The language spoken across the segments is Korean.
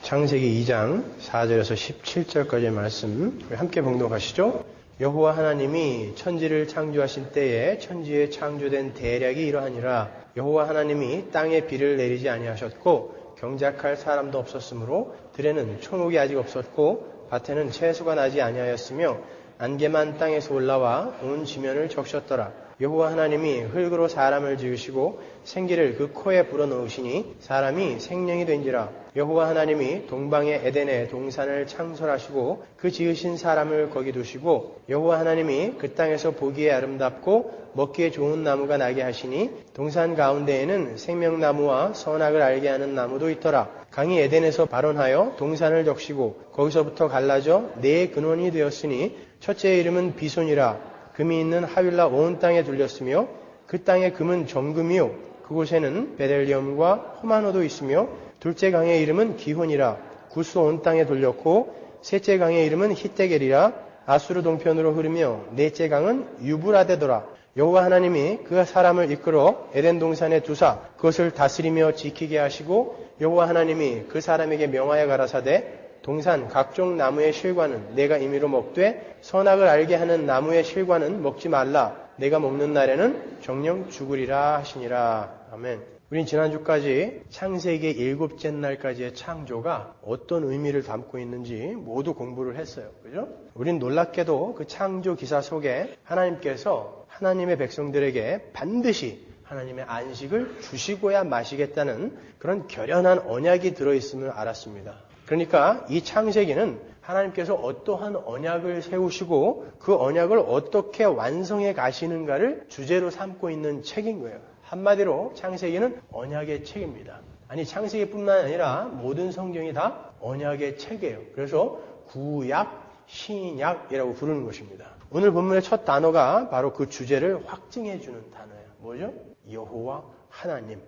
창세기 2장 4절에서 17절까지의 말씀 함께 봉독하시죠. 여호와 하나님이 천지를 창조하신 때에 천지에 창조된 대략이 이러하니라. 여호와 하나님이 땅에 비를 내리지 아니하셨고 경작할 사람도 없었으므로 들에는 초목이 아직 없었고 밭에는 채소가 나지 아니하였으며 안개만 땅에서 올라와 온 지면을 적셨더라. 여호와 하나님이 흙으로 사람을 지으시고 생기를 그 코에 불어넣으시니 사람이 생명이 된지라. 여호와 하나님이 동방의 에덴에 동산을 창설하시고 그 지으신 사람을 거기 두시고 여호와 하나님이 그 땅에서 보기에 아름답고 먹기에 좋은 나무가 나게 하시니 동산 가운데에는 생명나무와 선악을 알게 하는 나무도 있더라. 강이 에덴에서 발원하여 동산을 적시고 거기서부터 갈라져 네 근원이 되었으니 첫째의 이름은 비손이라. 금이 있는 하윌라 온 땅에 둘렸으며 그 땅의 금은 정금이요 그곳에는 베델리엄과 호마노도 있으며 둘째 강의 이름은 기혼이라. 구스 온 땅에 돌렸고 셋째 강의 이름은 히데겔이라. 아수르 동편으로 흐르며 넷째 강은 유브라데더라. 여호와 하나님이 그 사람을 이끌어 에덴 동산에 두사 그것을 다스리며 지키게 하시고 여호와 하나님이 그 사람에게 명하여 가라사대 동산 각종 나무의 실과는 내가 임의로 먹되 선악을 알게 하는 나무의 실과는 먹지 말라. 내가 먹는 날에는 정령 죽으리라 하시니라. 아멘. 우린 지난주까지 창세기의 7째 날까지의 창조가 어떤 의미를 담고 있는지 모두 공부를 했어요. 그죠? 우린 놀랍게도 그 창조 기사 속에 하나님께서 하나님의 백성들에게 반드시 하나님의 안식을 주시고야 마시겠다는 그런 결연한 언약이 들어있음을 알았습니다. 그러니까 이 창세기는 하나님께서 어떠한 언약을 세우시고 그 언약을 어떻게 완성해 가시는가를 주제로 삼고 있는 책인 거예요. 한마디로 창세기는 언약의 책입니다. 아니 창세기뿐만 아니라 모든 성경이 다 언약의 책이에요. 그래서 구약, 신약이라고 부르는 것입니다. 오늘 본문의 첫 단어가 바로 그 주제를 확증해 주는 단어예요. 뭐죠? 여호와 하나님.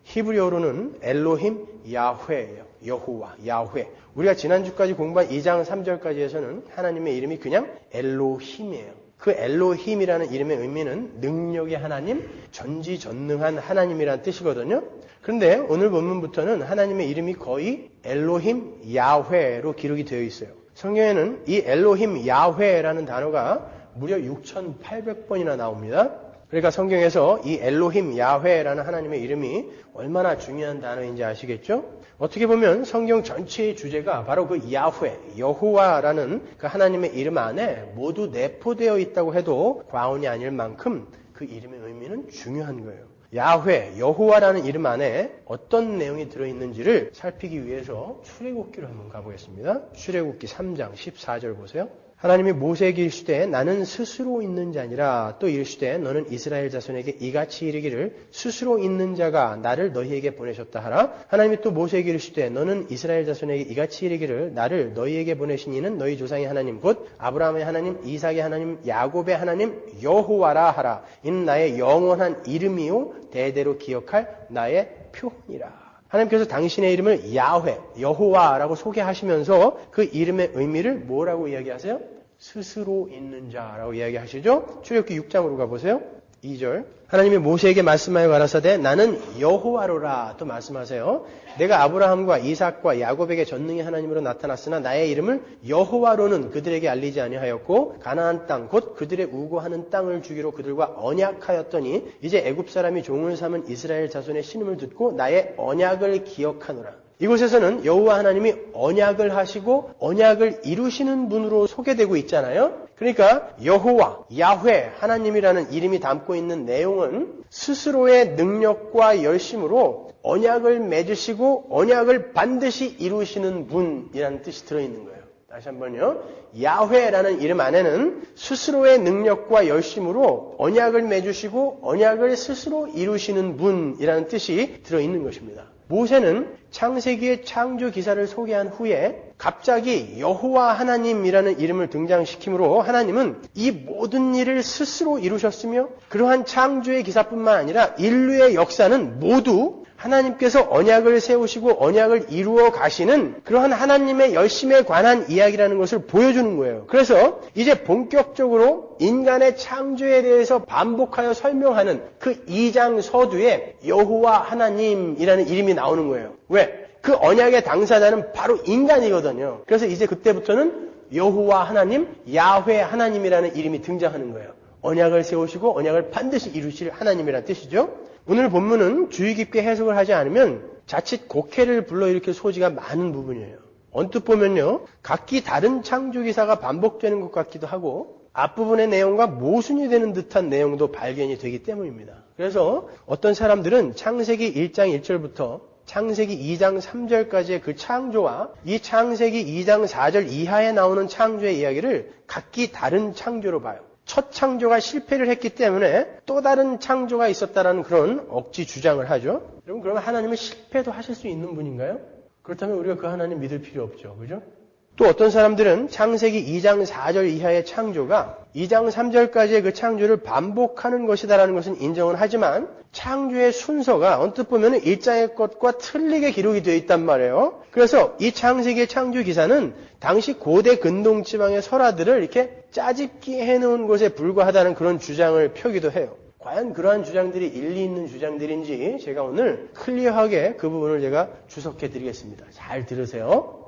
히브리어로는 엘로힘 야훼예요. 여호와 야훼. 우리가 지난주까지 공부한 2장 3절까지에서는 하나님의 이름이 그냥 엘로힘이에요. 그 엘로힘이라는 이름의 의미는 능력의 하나님, 전지전능한 하나님이라는 뜻이거든요. 그런데 오늘 본문부터는 하나님의 이름이 거의 엘로힘 야훼로 기록이 되어 있어요. 성경에는 이 엘로힘 야훼라는 단어가 무려 6,800번이나 나옵니다. 그러니까 성경에서 이 엘로힘 야훼라는 하나님의 이름이 얼마나 중요한 단어인지 아시겠죠? 어떻게 보면 성경 전체의 주제가 바로 그 야훼, 여호와라는 그 하나님의 이름 안에 모두 내포되어 있다고 해도 과언이 아닐 만큼 그 이름의 의미는 중요한 거예요. 야훼, 여호와라는 이름 안에 어떤 내용이 들어있는지를 살피기 위해서 출애굽기로 한번 가보겠습니다. 출애굽기 3장 14절 보세요. 하나님이 모세에게 이르시되 나는 스스로 있는 자니라. 또 이르시되 너는 이스라엘 자손에게 이같이 이르기를 스스로 있는 자가 나를 너희에게 보내셨다 하라. 하나님이 또 모세에게 이르시되 너는 이스라엘 자손에게 이같이 이르기를 나를 너희에게 보내신 이는 너희 조상의 하나님 곧 아브라함의 하나님, 이삭의 하나님, 야곱의 하나님 여호와라 하라. 이는 나의 영원한 이름이요 대대로 기억할 나의 표이라. 하나님께서 당신의 이름을 야훼, 여호와라고 소개하시면서 그 이름의 의미를 뭐라고 이야기하세요? 스스로 있는 자라고 이야기하시죠? 출애굽기 6장으로 가보세요. 2절. 하나님이 모세에게 말씀하여 가라사대 나는 여호와로라 또 말씀하세요. 내가 아브라함과 이삭과 야곱에게 전능의 하나님으로 나타났으나 나의 이름을 여호와로는 그들에게 알리지 아니하였고 가나안 땅 곧 그들의 우고하는 땅을 주기로 그들과 언약하였더니 이제 애굽 사람이 종을 삼은 이스라엘 자손의 신음을 듣고 나의 언약을 기억하노라. 이곳에서는 여호와 하나님이 언약을 하시고 언약을 이루시는 분으로 소개되고 있잖아요. 그러니까 여호와, 야훼, 하나님이라는 이름이 담고 있는 내용은 스스로의 능력과 열심으로 언약을 맺으시고 언약을 반드시 이루시는 분이라는 뜻이 들어있는 거예요. 다시 한번요. 야훼라는 이름 안에는 스스로의 능력과 열심으로 언약을 맺으시고 언약을 스스로 이루시는 분이라는 뜻이 들어있는 것입니다. 모세는 창세기의 창조 기사를 소개한 후에 갑자기 여호와 하나님이라는 이름을 등장시키므로 하나님은 이 모든 일을 스스로 이루셨으며 그러한 창조의 기사뿐만 아니라 인류의 역사는 모두 하나님께서 언약을 세우시고 언약을 이루어 가시는 그러한 하나님의 열심에 관한 이야기라는 것을 보여주는 거예요. 그래서 이제 본격적으로 인간의 창조에 대해서 반복하여 설명하는 그 2장 서두에 여호와 하나님이라는 이름이 나오는 거예요. 왜? 그 언약의 당사자는 바로 인간이거든요. 그래서 이제 그때부터는 여호와 하나님, 야훼 하나님이라는 이름이 등장하는 거예요. 언약을 세우시고 언약을 반드시 이루실 하나님이라는 뜻이죠. 오늘 본문은 주의 깊게 해석을 하지 않으면 자칫 곡해를 불러일으킬 소지가 많은 부분이에요. 언뜻 보면요, 각기 다른 창조 기사가 반복되는 것 같기도 하고 앞부분의 내용과 모순이 되는 듯한 내용도 발견이 되기 때문입니다. 그래서 어떤 사람들은 창세기 1장 1절부터 창세기 2장 3절까지의 그 창조와 이 창세기 2장 4절 이하에 나오는 창조의 이야기를 각기 다른 창조로 봐요. 첫 창조가 실패를 했기 때문에 또 다른 창조가 있었다라는 그런 억지 주장을 하죠. 여러분, 그러면 하나님은 실패도 하실 수 있는 분인가요? 그렇다면 우리가 그 하나님 믿을 필요 없죠. 그죠? 또 어떤 사람들은 창세기 2장 4절 이하의 창조가 2장 3절까지의 그 창조를 반복하는 것이다라는 것은 인정은 하지만 창조의 순서가 언뜻 보면 1장의 것과 틀리게 기록이 되어 있단 말이에요. 그래서 이 창세기의 창조 기사는 당시 고대 근동지방의 설화들을 이렇게 짜집기 해놓은 것에 불과하다는 그런 주장을 펴기도 해요. 과연 그러한 주장들이 일리 있는 주장들인지 제가 오늘 클리어하게 그 부분을 제가 주석해 드리겠습니다. 잘 들으세요.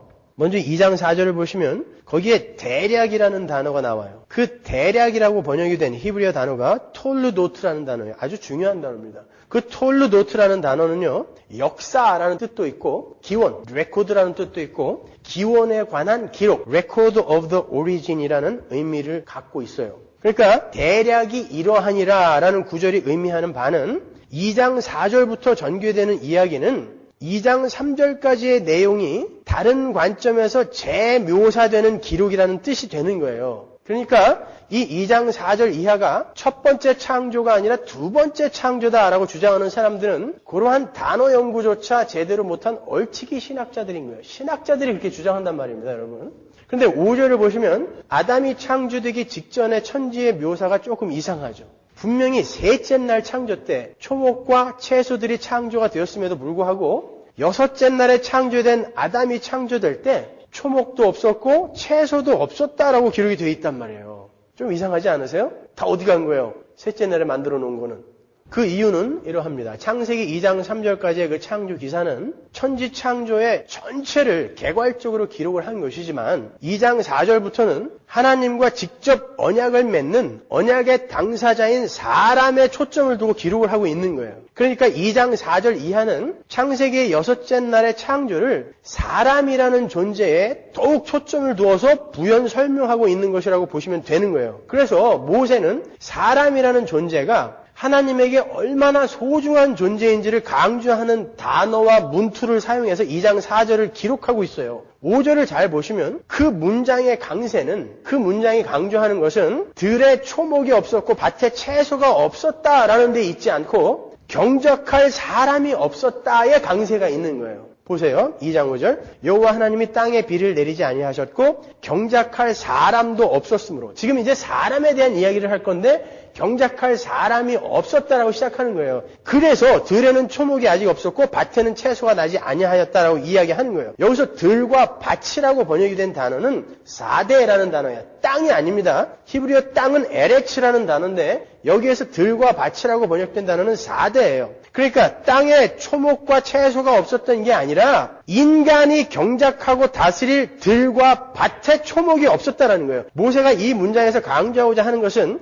먼저 2장 4절을 보시면 거기에 대략이라는 단어가 나와요. 그 대략이라고 번역이 된 히브리어 단어가 톨르도트라는 단어예요. 아주 중요한 단어입니다. 그 톨르도트라는 단어는요, 역사라는 뜻도 있고 기원, 레코드라는 뜻도 있고 기원에 관한 기록, record of the origin이라는 의미를 갖고 있어요. 그러니까 대략이 이러하니라 라는 구절이 의미하는 바는 2장 4절부터 전개되는 이야기는 2장 3절까지의 내용이 다른 관점에서 재묘사되는 기록이라는 뜻이 되는 거예요. 그러니까 이 2장 4절 이하가 첫 번째 창조가 아니라 두 번째 창조다라고 주장하는 사람들은 그러한 단어 연구조차 제대로 못한 얼치기 신학자들인 거예요. 신학자들이 그렇게 주장한단 말입니다, 여러분. 그런데 5절을 보시면 아담이 창조되기 직전의 천지의 묘사가 조금 이상하죠. 분명히 셋째 날 창조 때 초목과 채소들이 창조가 되었음에도 불구하고 여섯째 날에 창조된 아담이 창조될 때 초목도 없었고 채소도 없었다라고 기록이 되어 있단 말이에요. 좀 이상하지 않으세요? 다 어디 간 거예요? 셋째 날에 만들어 놓은 거는. 그 이유는 이러합니다. 창세기 2장 3절까지의 그 창조 기사는 천지 창조의 전체를 개괄적으로 기록을 한 것이지만 2장 4절부터는 하나님과 직접 언약을 맺는 언약의 당사자인 사람의 초점을 두고 기록을 하고 있는 거예요. 그러니까 2장 4절 이하는 창세기의 여섯째 날의 창조를 사람이라는 존재에 더욱 초점을 두어서 부연 설명하고 있는 것이라고 보시면 되는 거예요. 그래서 모세는 사람이라는 존재가 하나님에게 얼마나 소중한 존재인지를 강조하는 단어와 문투를 사용해서 2장 4절을 기록하고 있어요. 5절을 잘 보시면 그 문장의 강세는, 그 문장이 강조하는 것은 들에 초목이 없었고 밭에 채소가 없었다라는 데 있지 않고 경작할 사람이 없었다의 강세가 있는 거예요. 보세요. 2장 5절. 여호와 하나님이 땅에 비를 내리지 아니하셨고 경작할 사람도 없었으므로. 지금 이제 사람에 대한 이야기를 할 건데 경작할 사람이 없었다라고 시작하는 거예요. 그래서 들에는 초목이 아직 없었고 밭에는 채소가 나지 아니하였다라고 이야기하는 거예요. 여기서 들과 밭이라고 번역이 된 단어는 사데라는 단어예요. 땅이 아닙니다. 히브리어 땅은 에레츠라는 단어인데 여기에서 들과 밭이라고 번역된 단어는 사데예요. 그러니까 땅에 초목과 채소가 없었던 게 아니라 인간이 경작하고 다스릴 들과 밭에 초목이 없었다라는 거예요. 모세가 이 문장에서 강조하고자 하는 것은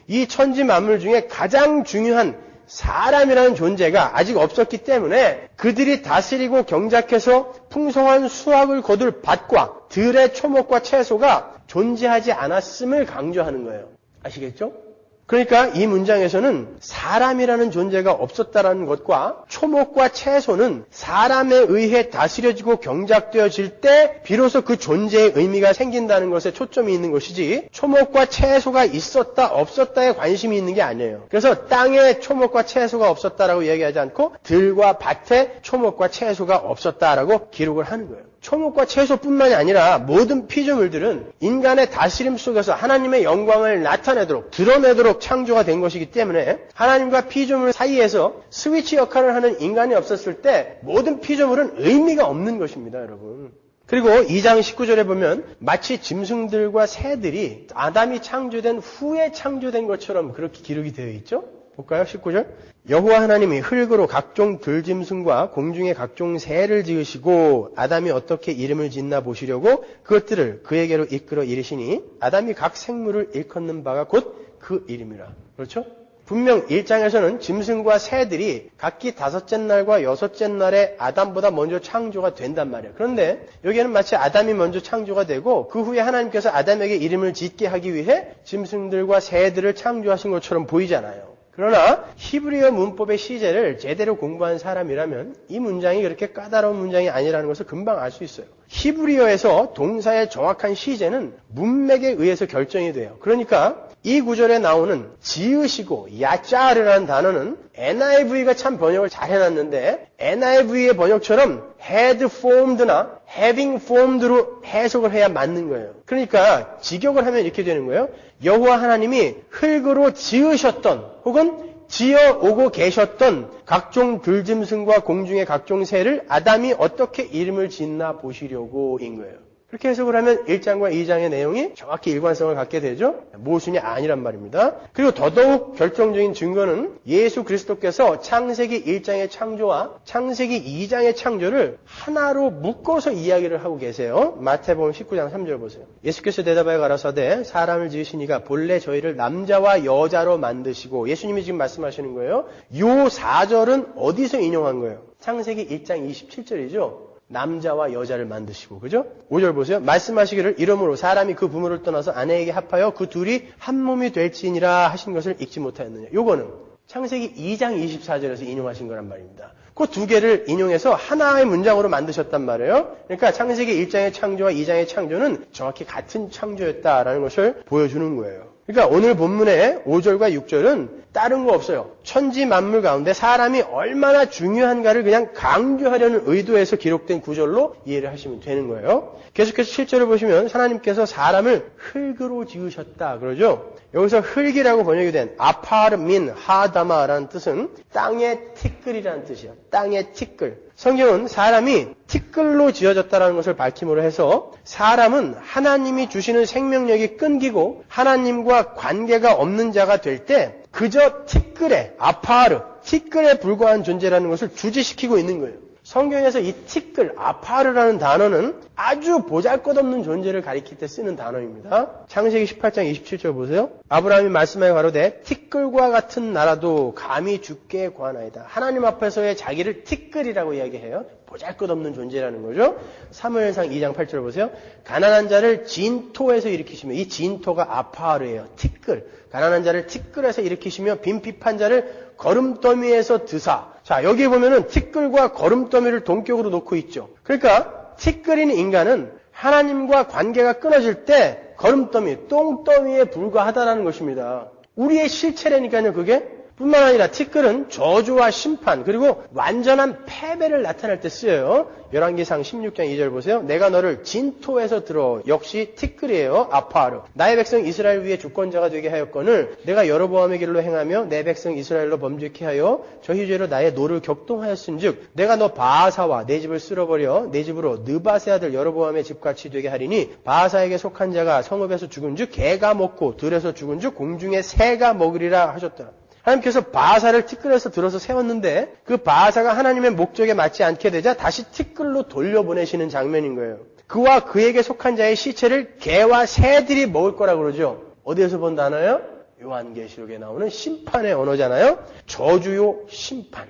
이 천지 만물 중에 가장 중요한 사람이라는 존재가 아직 없었기 때문에 그들이 다스리고 경작해서 풍성한 수확을 거둘 밭과 들의 초목과 채소가 존재하지 않았음을 강조하는 거예요. 아시겠죠? 그러니까 이 문장에서는 사람이라는 존재가 없었다라는 것과 초목과 채소는 사람에 의해 다스려지고 경작되어질 때 비로소 그 존재의 의미가 생긴다는 것에 초점이 있는 것이지 초목과 채소가 있었다 없었다에 관심이 있는 게 아니에요. 그래서 땅에 초목과 채소가 없었다라고 이야기하지 않고 들과 밭에 초목과 채소가 없었다라고 기록을 하는 거예요. 초목과 채소뿐만이 아니라 모든 피조물들은 인간의 다스림 속에서 하나님의 영광을 나타내도록 드러내도록 창조가 된 것이기 때문에 하나님과 피조물 사이에서 스위치 역할을 하는 인간이 없었을 때 모든 피조물은 의미가 없는 것입니다, 여러분. 그리고 2장 19절에 보면 마치 짐승들과 새들이 아담이 창조된 후에 창조된 것처럼 그렇게 기록이 되어 있죠. 볼까요? 19절. 여호와 하나님이 흙으로 각종 들짐승과 공중의 각종 새를 지으시고 아담이 어떻게 이름을 짓나 보시려고 그것들을 그에게로 이끌어 이르시니 아담이 각 생물을 일컫는 바가 곧 그 이름이라. 그렇죠? 분명 1장에서는 짐승과 새들이 각기 5째 날과 6째 날에 아담보다 먼저 창조가 된단 말이에요. 그런데 여기에는 마치 아담이 먼저 창조가 되고 그 후에 하나님께서 아담에게 이름을 짓게 하기 위해 짐승들과 새들을 창조하신 것처럼 보이잖아요. 그러나 히브리어 문법의 시제를 제대로 공부한 사람이라면 이 문장이 그렇게 까다로운 문장이 아니라는 것을 금방 알 수 있어요. 히브리어에서 동사의 정확한 시제는 문맥에 의해서 결정이 돼요. 그러니까 이 구절에 나오는 지으시고 야짜르라는 단어는 NIV가 참 번역을 잘 해놨는데 NIV의 번역처럼 had formed나 having formed로 해석을 해야 맞는 거예요. 그러니까 직역을 하면 이렇게 되는 거예요. 여호와 하나님이 흙으로 지으셨던 혹은 지어오고 계셨던 각종 들짐승과 공중의 각종 새를 아담이 어떻게 이름을 짓나 보시려고인 거예요. 그렇게 해석을 하면 1장과 2장의 내용이 정확히 일관성을 갖게 되죠. 모순이 아니란 말입니다. 그리고 더더욱 결정적인 증거는 예수 그리스도께서 창세기 1장의 창조와 창세기 2장의 창조를 하나로 묶어서 이야기를 하고 계세요. 마태복음 19장 3절 보세요. 예수께서 대답하여 가라사대 사람을 지으시니가 본래 저희를 남자와 여자로 만드시고 예수님이 지금 말씀하시는 거예요. 이 4절은 어디서 인용한 거예요? 창세기 1장 27절이죠. 남자와 여자를 만드시고, 그죠? 5절 보세요. 말씀하시기를 이러므로 사람이 그 부모를 떠나서 아내에게 합하여 그 둘이 한 몸이 될지니라 하신 것을 읽지 못하였느냐. 요거는 창세기 2장 24절에서 인용하신 거란 말입니다. 그 두 개를 인용해서 하나의 문장으로 만드셨단 말이에요. 그러니까 창세기 1장의 창조와 2장의 창조는 정확히 같은 창조였다라는 것을 보여주는 거예요. 그러니까 오늘 본문의 5절과 6절은 다른 거 없어요. 천지 만물 가운데 사람이 얼마나 중요한가를 그냥 강조하려는 의도에서 기록된 구절로 이해를 하시면 되는 거예요. 계속해서 7절을 보시면 하나님께서 사람을 흙으로 지으셨다 그러죠. 여기서 흙이라고 번역이 된 아파르민 하다마라는 뜻은 땅의 티끌이라는 뜻이에요. 땅의 티끌. 성경은 사람이 티끌로 지어졌다는 것을 밝힘으로 해서 사람은 하나님이 주시는 생명력이 끊기고 하나님과 관계가 없는 자가 될 때 그저 티끌에 아파르, 티끌에 불과한 존재라는 것을 주지시키고 있는 거예요. 성경에서 이 티끌, 아파르라는 단어는 아주 보잘것없는 존재를 가리킬 때 쓰는 단어입니다. 창세기 18장 27절 보세요. 아브라함이 말씀하여 가로되 티끌과 같은 나라도 감히 주께 구하나이다. 하나님 앞에서의 자기를 티끌이라고 이야기해요. 보잘것없는 존재라는 거죠. 사무엘상 2장 8절 보세요. 가난한 자를 진토에서 일으키시며 이 진토가 아파르예요. 티끌. 가난한 자를 티끌에서 일으키시며 빈핍한 자를 거름더미에서 드사. 자, 여기 보면은 티끌과 거름더미를 동격으로 놓고 있죠. 그러니까 티끌인 인간은 하나님과 관계가 끊어질 때 거름더미, 똥더미에 불과하다라는 것입니다. 우리의 실체라니까요, 그게. 뿐만 아니라 티끌은 저주와 심판 그리고 완전한 패배를 나타낼 때 쓰여요. 열왕기상 16장 2절 보세요. 내가 너를 진토에서 들어 역시 티끌이에요. 아파르. 나의 백성 이스라엘 위에 주권자가 되게 하였거늘 내가 여로보암의 길로 행하며 내 백성 이스라엘로 범죄케 하여 저희 죄로 나의 노를 격동하였은즉 내가 너 바하사와 내 집을 쓸어버려 내 집으로 느바세 아들 여로보암의 집같이 되게 하리니 바하사에게 속한 자가 성읍에서 죽은즉 개가 먹고 들에서 죽은즉 공중의 새가 먹으리라 하셨더라. 하나님께서 바하사를 티끌에서 들어서 세웠는데 그 바하사가 하나님의 목적에 맞지 않게 되자 다시 티끌로 돌려보내시는 장면인 거예요. 그와 그에게 속한 자의 시체를 개와 새들이 먹을 거라고 그러죠. 어디에서 본 단어예요? 요한계시록에 나오는 심판의 언어잖아요. 저주요 심판.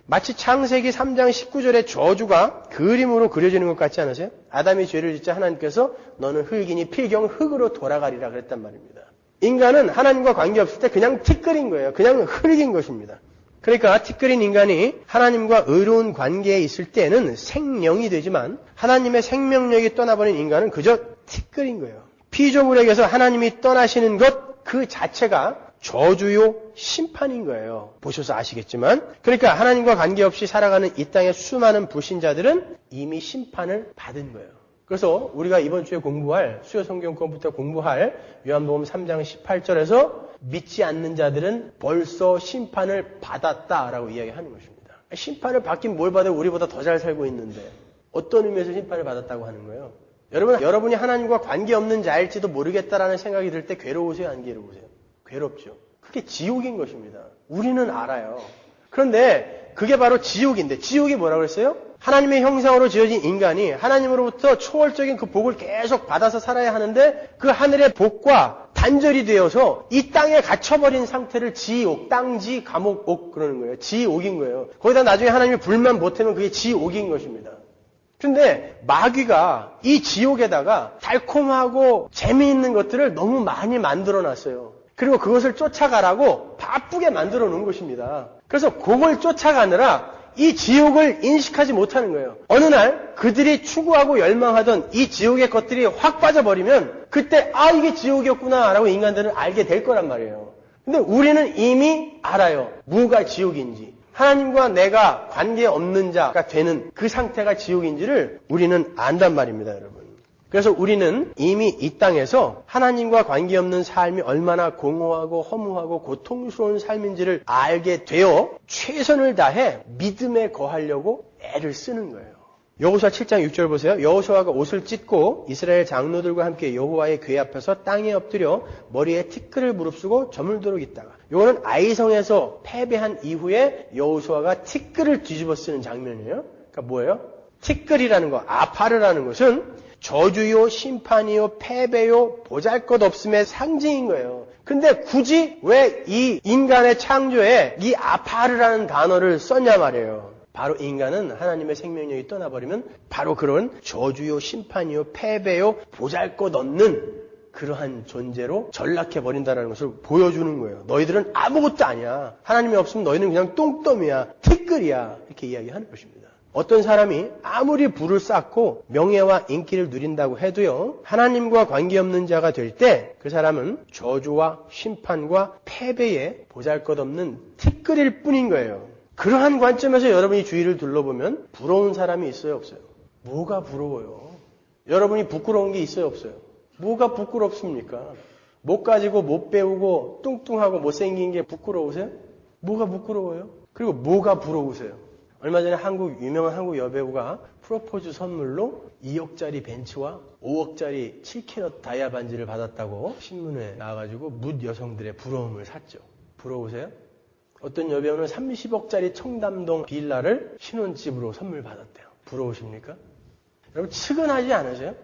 마치 창세기 3장 19절의 저주가 그림으로 그려지는 것 같지 않으세요? 아담이 죄를 짓자 하나님께서 너는 흙이니 필경 흙으로 돌아가리라 그랬단 말입니다. 인간은 하나님과 관계없을 때 그냥 티끌인 거예요. 그냥 흙인 것입니다. 그러니까 티끌인 인간이 하나님과 의로운 관계에 있을 때는 생명이 되지만 하나님의 생명력이 떠나버린 인간은 그저 티끌인 거예요. 피조물에게서 하나님이 떠나시는 것 그 자체가 저주요 심판인 거예요. 보셔서 아시겠지만. 그러니까 하나님과 관계없이 살아가는 이 땅의 수많은 불신자들은 이미 심판을 받은 거예요. 그래서 우리가 이번 주에 공부할 수요 성경권부터 공부할 요한복음 3장 18절에서 믿지 않는 자들은 벌써 심판을 받았다라고 이야기하는 것입니다. 심판을 받긴 뭘 받아요? 우리보다 더 잘 살고 있는데 어떤 의미에서 심판을 받았다고 하는 거예요? 여러분이 하나님과 관계없는 자일지도 모르겠다라는 생각이 들 때 괴로우세요? 안 괴로우세요? 괴롭죠. 그게 지옥인 것입니다. 우리는 알아요. 그런데 그게 바로 지옥인데, 지옥이 뭐라고 했어요? 하나님의 형상으로 지어진 인간이 하나님으로부터 초월적인 그 복을 계속 받아서 살아야 하는데 그 하늘의 복과 단절이 되어서 이 땅에 갇혀버린 상태를 지옥, 땅지, 감옥, 옥 그러는 거예요. 지옥인 거예요. 거기다 나중에 하나님이 불만 못하면 그게 지옥인 것입니다. 근데 마귀가 이 지옥에다가 달콤하고 재미있는 것들을 너무 많이 만들어 놨어요. 그리고 그것을 쫓아가라고 바쁘게 만들어 놓은 것입니다. 그래서 그걸 쫓아가느라 이 지옥을 인식하지 못하는 거예요. 어느 날 그들이 추구하고 열망하던 이 지옥의 것들이 확 빠져버리면 그때 이게 지옥이었구나 라고 인간들은 알게 될 거란 말이에요. 근데 우리는 이미 알아요. 뭐가 지옥인지. 하나님과 내가 관계없는 자가 되는 그 상태가 지옥인지를 우리는 안단 말입니다, 여러분. 그래서 우리는 이미 이 땅에서 하나님과 관계없는 삶이 얼마나 공허하고 허무하고 고통스러운 삶인지를 알게 되어 최선을 다해 믿음에 거하려고 애를 쓰는 거예요. 여호수아 7장 6절 보세요. 여호수아가 옷을 찢고 이스라엘 장로들과 함께 여호와의 궤 앞에서 땅에 엎드려 머리에 티끌을 무릅쓰고 저물도록 있다가, 이거는 아이성에서 패배한 이후에 여호수아가 티끌을 뒤집어 쓰는 장면이에요. 그러니까 뭐예요? 티끌이라는 거, 아파르라는 것은 저주요, 심판이요, 패배요, 보잘것없음의 상징인 거예요. 근데 굳이 왜 이 인간의 창조에 이 아파르라는 단어를 썼냐 말이에요. 바로 인간은 하나님의 생명력이 떠나버리면 바로 그런 저주요, 심판이요, 패배요, 보잘것없는 그러한 존재로 전락해버린다는 것을 보여주는 거예요. 너희들은 아무것도 아니야. 하나님이 없으면 너희는 그냥 똥더미야, 티끌이야. 이렇게 이야기하는 것입니다. 어떤 사람이 아무리 부를 쌓고 명예와 인기를 누린다고 해도요, 하나님과 관계없는 자가 될 때 그 사람은 저주와 심판과 패배에 보잘것없는 티끌일 뿐인 거예요. 그러한 관점에서 여러분이 주위를 둘러보면 부러운 사람이 있어요, 없어요? 뭐가 부러워요? 여러분이 부끄러운 게 있어요, 없어요? 뭐가 부끄럽습니까? 못 가지고 못 배우고 뚱뚱하고 못생긴 게 부끄러우세요? 뭐가 부끄러워요? 그리고 뭐가 부러우세요? 얼마 전에 유명한 한국 여배우가 프로포즈 선물로 2억짜리 벤츠와 5억짜리 7캐럿 다이아 반지를 받았다고 신문에 나와가지고 묻 여성들의 부러움을 샀죠. 부러우세요? 어떤 여배우는 30억짜리 청담동 빌라를 신혼집으로 선물 받았대요. 부러우십니까? 여러분 측은하지 않으세요?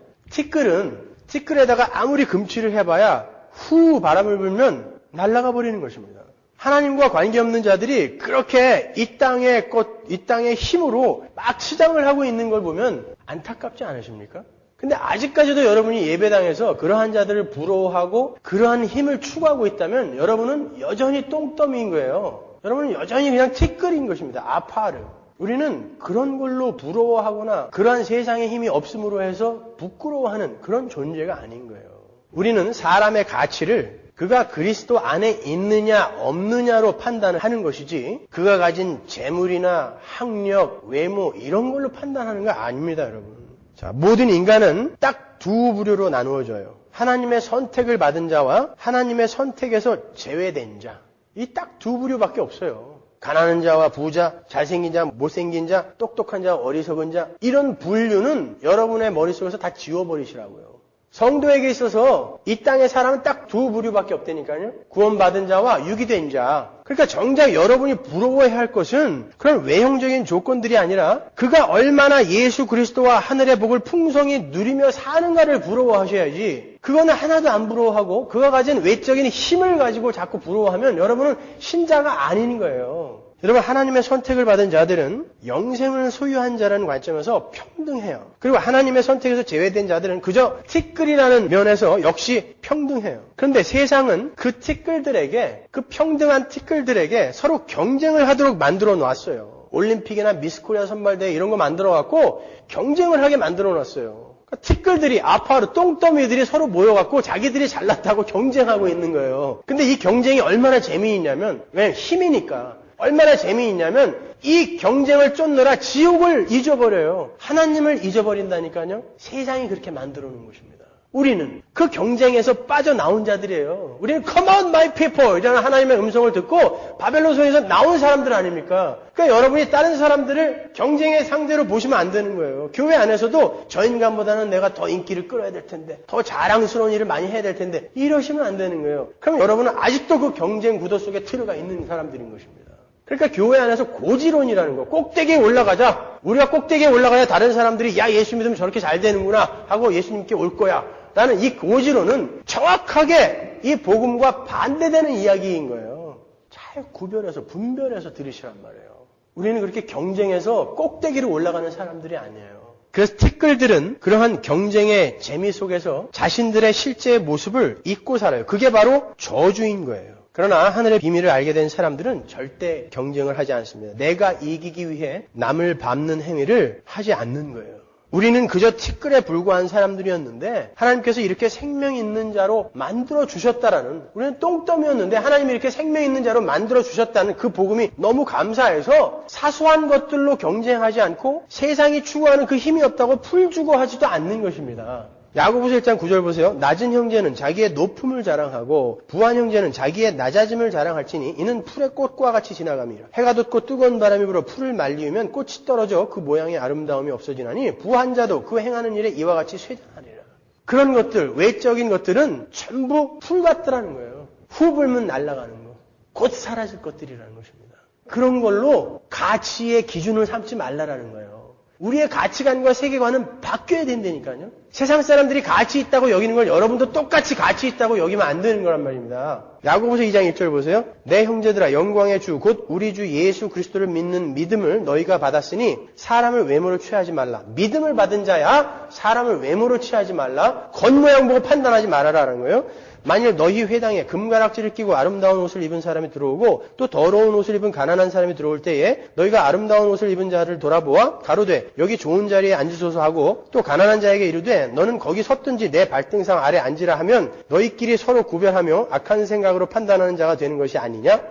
티끌에다가 아무리 금치를 해봐야 후 바람을 불면 날아가 버리는 것입니다. 하나님과 관계없는 자들이 그렇게 이 땅의 힘으로 막 치장을 하고 있는 걸 보면 안타깝지 않으십니까? 근데 아직까지도 여러분이 예배당에서 그러한 자들을 부러워하고 그러한 힘을 추구하고 있다면 여러분은 여전히 똥더미인 거예요. 여러분은 여전히 그냥 티끌인 것입니다. 아파르. 우리는 그런 걸로 부러워하거나 그러한 세상의 힘이 없음으로 해서 부끄러워하는 그런 존재가 아닌 거예요. 우리는 사람의 가치를 그가 그리스도 안에 있느냐 없느냐로 판단을 하는 것이지 그가 가진 재물이나 학력, 외모 이런 걸로 판단하는 거 아닙니다, 여러분. 자, 모든 인간은 딱 두 부류로 나누어져요. 하나님의 선택을 받은 자와 하나님의 선택에서 제외된 자. 이 딱 두 부류밖에 없어요. 가난한 자와 부자, 잘생긴 자, 못생긴 자, 똑똑한 자, 어리석은 자, 이런 분류는 여러분의 머릿속에서 다 지워버리시라고요. 성도에게 있어서 이 땅의 사람은 딱 두 부류밖에 없다니까요. 구원받은 자와 유기된 자. 그러니까 정작 여러분이 부러워해야 할 것은 그런 외형적인 조건들이 아니라 그가 얼마나 예수 그리스도와 하늘의 복을 풍성히 누리며 사는가를 부러워하셔야지, 그거는 하나도 안 부러워하고 그가 가진 외적인 힘을 가지고 자꾸 부러워하면 여러분은 신자가 아닌 거예요. 여러분, 하나님의 선택을 받은 자들은 영생을 소유한 자라는 관점에서 평등해요. 그리고 하나님의 선택에서 제외된 자들은 그저 티끌이라는 면에서 역시 평등해요. 그런데 세상은 그 티끌들에게, 그 평등한 티끌들에게 서로 경쟁을 하도록 만들어 놨어요. 올림픽이나 미스코리아 선발대회 이런 거 만들어 갖고 경쟁을 하게 만들어 놨어요. 그러니까 티끌들이, 아파르, 똥더미들이 서로 모여갖고 자기들이 잘났다고 경쟁하고 있는 거예요. 근데 이 경쟁이 얼마나 재미있냐면, 왜? 힘이니까. 얼마나 재미있냐면 이 경쟁을 쫓느라 지옥을 잊어버려요. 하나님을 잊어버린다니까요. 세상이 그렇게 만들어 놓은 것입니다. 우리는 그 경쟁에서 빠져나온 자들이에요. 우리는 Come on my people 이라는 하나님의 음성을 듣고 바벨론 성에서 나온 사람들 아닙니까? 그러니까 여러분이 다른 사람들을 경쟁의 상대로 보시면 안 되는 거예요. 교회 안에서도 저 인간보다는 내가 더 인기를 끌어야 될 텐데, 더 자랑스러운 일을 많이 해야 될 텐데 이러시면 안 되는 거예요. 그럼 여러분은 아직도 그 경쟁 구도 속에 들어가 있는 사람들인 것입니다. 그러니까 교회 안에서 고지론이라는 거, 꼭대기에 올라가자. 우리가 꼭대기에 올라가야 다른 사람들이 야 예수 믿으면 저렇게 잘 되는구나 하고 예수님께 올 거야 라는 이 고지론은 정확하게 이 복음과 반대되는 이야기인 거예요. 잘 구별해서 분별해서 들으시란 말이에요. 우리는 그렇게 경쟁해서 꼭대기로 올라가는 사람들이 아니에요. 그래서 티끌들은 그러한 경쟁의 재미 속에서 자신들의 실제 모습을 잊고 살아요. 그게 바로 저주인 거예요. 그러나 하늘의 비밀을 알게 된 사람들은 절대 경쟁을 하지 않습니다. 내가 이기기 위해 남을 밟는 행위를 하지 않는 거예요. 우리는 그저 티끌에 불과한 사람들이었는데 하나님께서 이렇게 생명 있는 자로 만들어 주셨다라는, 우리는 똥더미였는데 하나님이 이렇게 생명 있는 자로 만들어 주셨다는 그 복음이 너무 감사해서 사소한 것들로 경쟁하지 않고 세상이 추구하는 그 힘이 없다고 풀주고 하지도 않는 것입니다. 야고보서 1장 9절 보세요. 낮은 형제는 자기의 높음을 자랑하고 부한 형제는 자기의 낮아짐을 자랑할지니 이는 풀의 꽃과 같이 지나감이라. 해가 돋고 뜨거운 바람이 불어 풀을 말리우면 꽃이 떨어져 그 모양의 아름다움이 없어지나니 부한 자도 그 행하는 일에 이와 같이 쇠잔하리라. 그런 것들, 외적인 것들은 전부 풀 같더라는 거예요. 후 불면 날아가는 거, 곧 사라질 것들이라는 것입니다. 그런 걸로 가치의 기준을 삼지 말라라는 거예요. 우리의 가치관과 세계관은 바뀌어야 된다니까요. 세상 사람들이 가치 있다고 여기는 걸 여러분도 똑같이 가치 있다고 여기면 안 되는 거란 말입니다. 야고보서 2장 1절 보세요. 내 형제들아 영광의 주 곧 우리 주 예수 그리스도를 믿는 믿음을 너희가 받았으니 사람을 외모로 취하지 말라. 믿음을 받은 자야 사람을 외모로 취하지 말라. 겉모양 보고 판단하지 말아라라는 거예요. 만일 너희 회당에 금가락지를 끼고 아름다운 옷을 입은 사람이 들어오고 또 더러운 옷을 입은 가난한 사람이 들어올 때에 너희가 아름다운 옷을 입은 자를 돌아보아 가로되 여기 좋은 자리에 앉으소서 하고 또 가난한 자에게 이르되 너는 거기 섰든지 내 발등상 아래 앉으라 하면 너희끼리 서로 구별하며 악한 생각으로 판단하는 자가 되는 것이 아니냐?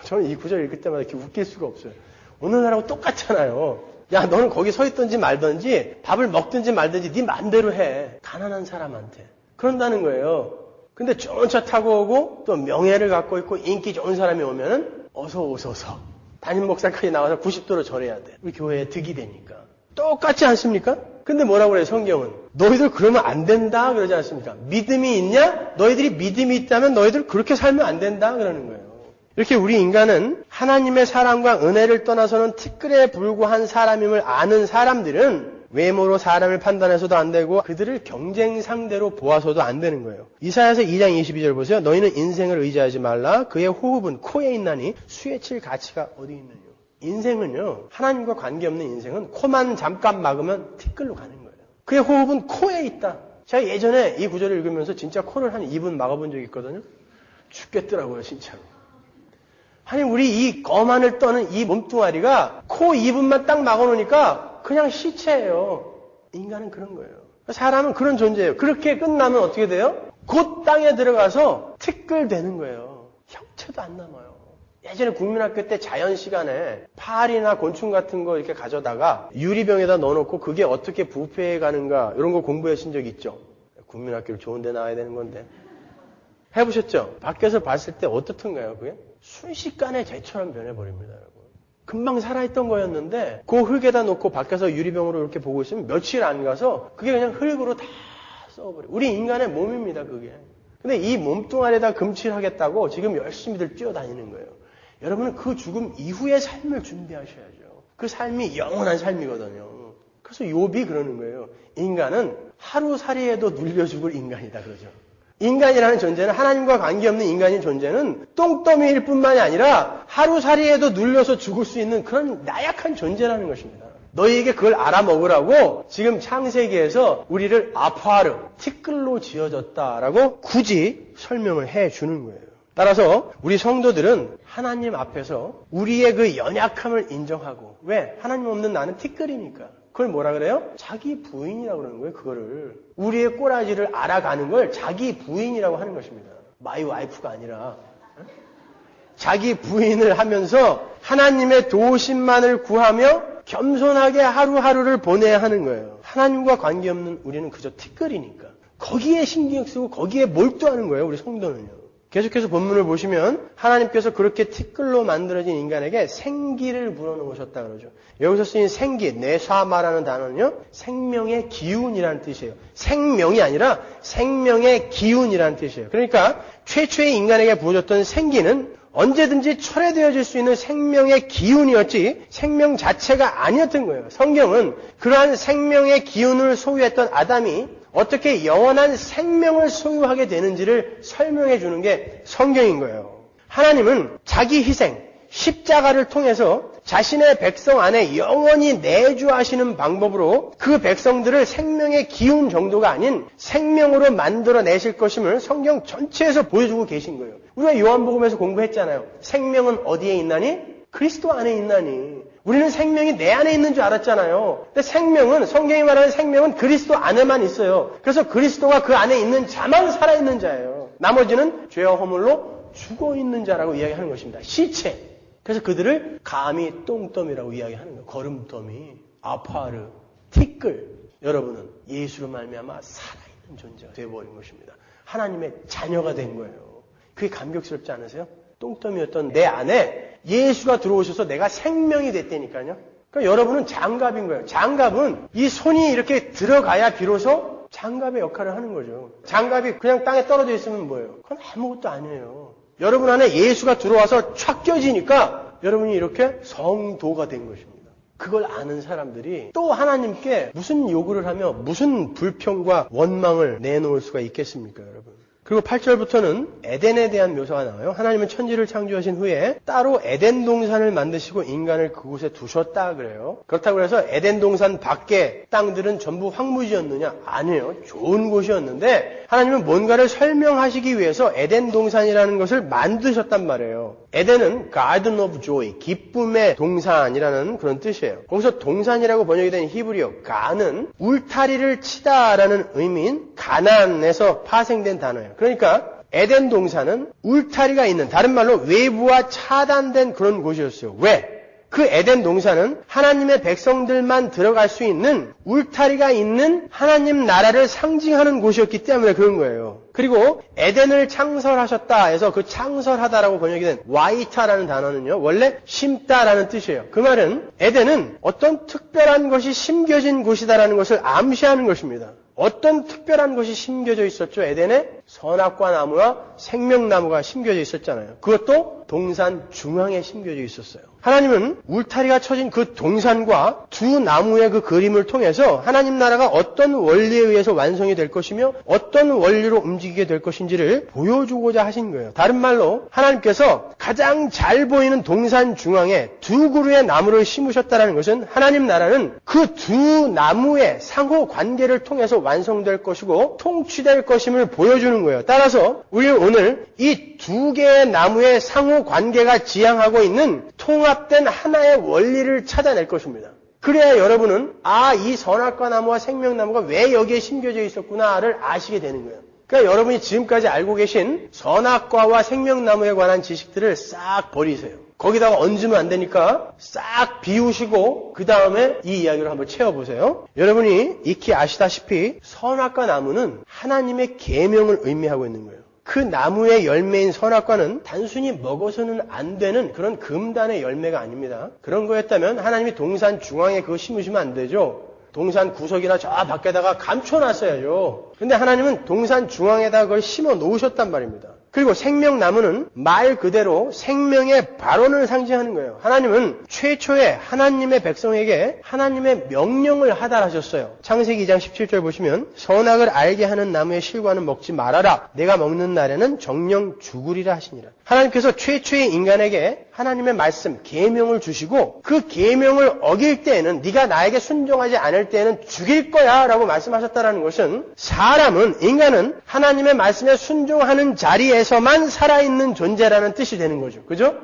저는 이 구절 읽을 때마다 이렇게 웃길 수가 없어요. 오늘날하고 똑같잖아요. 야 너는 거기 서 있든지 말든지 밥을 먹든지 말든지 네 맘대로 해. 가난한 사람한테. 그런다는 거예요. 근데 좋은 차 타고 오고 또 명예를 갖고 있고 인기 좋은 사람이 오면은 어서 오소서. 담임 목사까지 나와서 90도로 절해야 돼. 우리 교회에 득이 되니까. 똑같지 않습니까? 근데 뭐라고 그래요 성경은? 너희들 그러면 안 된다 그러지 않습니까? 믿음이 있냐? 너희들이 믿음이 있다면 너희들 그렇게 살면 안 된다 그러는 거예요. 이렇게 우리 인간은 하나님의 사랑과 은혜를 떠나서는 티끌에 불과한 사람임을 아는 사람들은 외모로 사람을 판단해서도 안 되고 그들을 경쟁 상대로 보아서도 안 되는 거예요. 이사야서 2장 22절 보세요. 너희는 인생을 의지하지 말라. 그의 호흡은 코에 있나니 수에 칠 가치가 어디 있느냐. 인생은요. 하나님과 관계없는 인생은 코만 잠깐 막으면 티끌로 가는 거예요. 그의 호흡은 코에 있다. 제가 예전에 이 구절을 읽으면서 진짜 코를 한 2분 막아본 적이 있거든요. 죽겠더라고요 진짜로. 아니 우리 이 거만을 떠는 이 몸뚱아리가 코 2분만 딱 막아놓으니까 그냥 시체예요. 인간은 그런 거예요. 사람은 그런 존재예요. 그렇게 끝나면 어떻게 돼요? 곧 땅에 들어가서 티끌 되는 거예요. 형체도 안 남아요. 예전에 국민학교 때 자연 시간에 파리나 곤충 같은 거 이렇게 가져다가 유리병에다 넣어놓고 그게 어떻게 부패해 가는가 이런 거 공부하신 적 있죠? 국민학교를 좋은 데 나와야 되는 건데. 해보셨죠? 밖에서 봤을 때 어떻던가요 그게? 순식간에 재처럼 변해버립니다. 여러분. 금방 살아있던 거였는데 그 흙에다 놓고 밖에서 유리병으로 이렇게 보고 있으면 며칠 안 가서 그게 그냥 흙으로 다 썩어버려요. 우리 인간의 몸입니다. 그게. 근데 이 몸뚱아리에다 금칠하겠다고 지금 열심히들 뛰어다니는 거예요. 여러분은 그 죽음 이후의 삶을 준비하셔야죠. 그 삶이 영원한 삶이거든요. 그래서 욥이 그러는 거예요. 인간은 하루살이에도 눌려 죽을 인간이다 그러죠. 인간이라는 존재는 하나님과 관계없는 인간인 존재는 똥더미일 뿐만이 아니라 하루살이에도 눌려서 죽을 수 있는 그런 나약한 존재라는 것입니다. 너희에게 그걸 알아먹으라고 지금 창세기에서 우리를 아파르, 티끌로 지어졌다라고 굳이 설명을 해주는 거예요. 따라서 우리 성도들은 하나님 앞에서 우리의 그 연약함을 인정하고 왜? 하나님 없는 나는 티끌이니까. 그걸 뭐라 그래요? 자기 부인이라고 그러는 거예요. 그거를. 우리의 꼬라지를 알아가는 걸 자기 부인이라고 하는 것입니다. 마이 와이프가 아니라. 자기 부인을 하면서 하나님의 도우심만을 구하며 겸손하게 하루하루를 보내야 하는 거예요. 하나님과 관계없는 우리는 그저 티끌이니까. 거기에 신경 쓰고 거기에 몰두하는 거예요. 우리 성도는요. 계속해서 본문을 보시면 하나님께서 그렇게 티끌로 만들어진 인간에게 생기를 불어넣으셨다 그러죠. 여기서 쓰인 생기, 네샤마라는 단어는요. 생명의 기운이라는 뜻이에요. 생명이 아니라 생명의 기운이라는 뜻이에요. 그러니까 최초의 인간에게 부어졌던 생기는 언제든지 철회되어질 수 있는 생명의 기운이었지 생명 자체가 아니었던 거예요. 성경은 그러한 생명의 기운을 소유했던 아담이 어떻게 영원한 생명을 소유하게 되는지를 설명해 주는 게 성경인 거예요. 하나님은 자기 희생, 십자가를 통해서 자신의 백성 안에 영원히 내주하시는 방법으로 그 백성들을 생명의 기운 정도가 아닌 생명으로 만들어내실 것임을 성경 전체에서 보여주고 계신 거예요. 우리가 요한복음에서 공부했잖아요. 생명은 어디에 있나니? 그리스도 안에 있나니. 우리는 생명이 내 안에 있는 줄 알았잖아요. 근데 생명은, 성경이 말하는 생명은 그리스도 안에만 있어요. 그래서 그리스도가 그 안에 있는 자만 살아있는 자예요. 나머지는 죄와 허물로 죽어있는 자라고 이야기하는 것입니다. 시체. 그래서 그들을 감히 똥더미라고 이야기하는 거예요. 거름더미, 아파르, 티끌. 여러분은 예수로 말미암아 살아있는 존재가 되어버린 것입니다. 하나님의 자녀가 된 거예요. 그게 감격스럽지 않으세요? 똥더미였던 내 안에 예수가 들어오셔서 내가 생명이 됐다니까요. 그러니까 여러분은 장갑인 거예요. 장갑은 이 손이 이렇게 들어가야 비로소 장갑의 역할을 하는 거죠. 장갑이 그냥 땅에 떨어져 있으면 뭐예요? 그건 아무것도 아니에요. 여러분 안에 예수가 들어와서 촥 껴지니까 여러분이 이렇게 성도가 된 것입니다. 그걸 아는 사람들이 또 하나님께 무슨 요구를 하며 무슨 불평과 원망을 내놓을 수가 있겠습니까, 여러분? 그리고 8절부터는 에덴에 대한 묘사가 나와요. 하나님은 천지를 창조하신 후에 따로 에덴 동산을 만드시고 인간을 그곳에 두셨다 그래요. 그렇다고 해서 에덴 동산 밖의 땅들은 전부 황무지였느냐? 아니에요. 좋은 곳이었는데 하나님은 뭔가를 설명하시기 위해서 에덴 동산이라는 것을 만드셨단 말이에요. 에덴은 Garden of Joy, 기쁨의 동산이라는 그런 뜻이에요. 거기서 동산이라고 번역이 된 히브리어 가는 울타리를 치다라는 의미인 가난에서 파생된 단어예요. 그러니까 에덴 동산은 울타리가 있는, 다른 말로 외부와 차단된 그런 곳이었어요. 왜? 그 에덴 동산은 하나님의 백성들만 들어갈 수 있는 울타리가 있는 하나님 나라를 상징하는 곳이었기 때문에 그런 거예요. 그리고 에덴을 창설하셨다 해서 그 창설하다라고 번역이 된 와이타라는 단어는요, 원래 심다라는 뜻이에요. 그 말은 에덴은 어떤 특별한 것이 심겨진 곳이다라는 것을 암시하는 것입니다. 어떤 특별한 것이 심겨져 있었죠? 에덴에 선악과 나무와 생명나무가 심겨져 있었잖아요. 그것도 동산 중앙에 심겨져 있었어요. 하나님은 울타리가 쳐진 그 동산과 두 나무의 그 그림을 통해서 하나님 나라가 어떤 원리에 의해서 완성이 될 것이며 어떤 원리로 움직이게 될 것인지를 보여주고자 하신 거예요. 다른 말로 하나님께서 가장 잘 보이는 동산 중앙에 두 그루의 나무를 심으셨다는 것은 하나님 나라는 그 두 나무의 상호 관계를 통해서 완성될 것이고 통치될 것임을 보여주는 거예요. 따라서 우리는 오늘 이 두 개의 나무의 상호 관계가 지향하고 있는 통합된 하나의 원리를 찾아낼 것입니다. 그래야 여러분은 이 선악과 나무와 생명나무가 왜 여기에 심겨져 있었구나를 아시게 되는 거예요. 그러니까 여러분이 지금까지 알고 계신 선악과와 생명나무에 관한 지식들을 싹 버리세요. 거기다가 얹으면 안 되니까 싹 비우시고 그 다음에 이 이야기를 한번 채워보세요. 여러분이 익히 아시다시피 선악과 나무는 하나님의 계명을 의미하고 있는 거예요. 그 나무의 열매인 선악과는 단순히 먹어서는 안 되는 그런 금단의 열매가 아닙니다. 그런 거였다면 하나님이 동산 중앙에 그거 심으시면 안 되죠. 동산 구석이나 저 밖에다가 감춰놨어야죠. 근데 하나님은 동산 중앙에다가 그걸 심어 놓으셨단 말입니다. 그리고 생명나무는 말 그대로 생명의 발원을 상징하는 거예요. 하나님은 최초에 하나님의 백성에게 하나님의 명령을 하달하셨어요. 창세기 2장 17절 보시면 선악을 알게 하는 나무의 실과는 먹지 말아라. 내가 먹는 날에는 정령 죽으리라 하시니라. 하나님께서 최초의 인간에게 하나님의 말씀, 계명을 주시고 그 계명을 어길 때에는 네가 나에게 순종하지 않을 때에는 죽일 거야 라고 말씀하셨다는 것은 사람은, 인간은 하나님의 말씀에 순종하는 자리에서만 살아있는 존재라는 뜻이 되는 거죠. 그죠?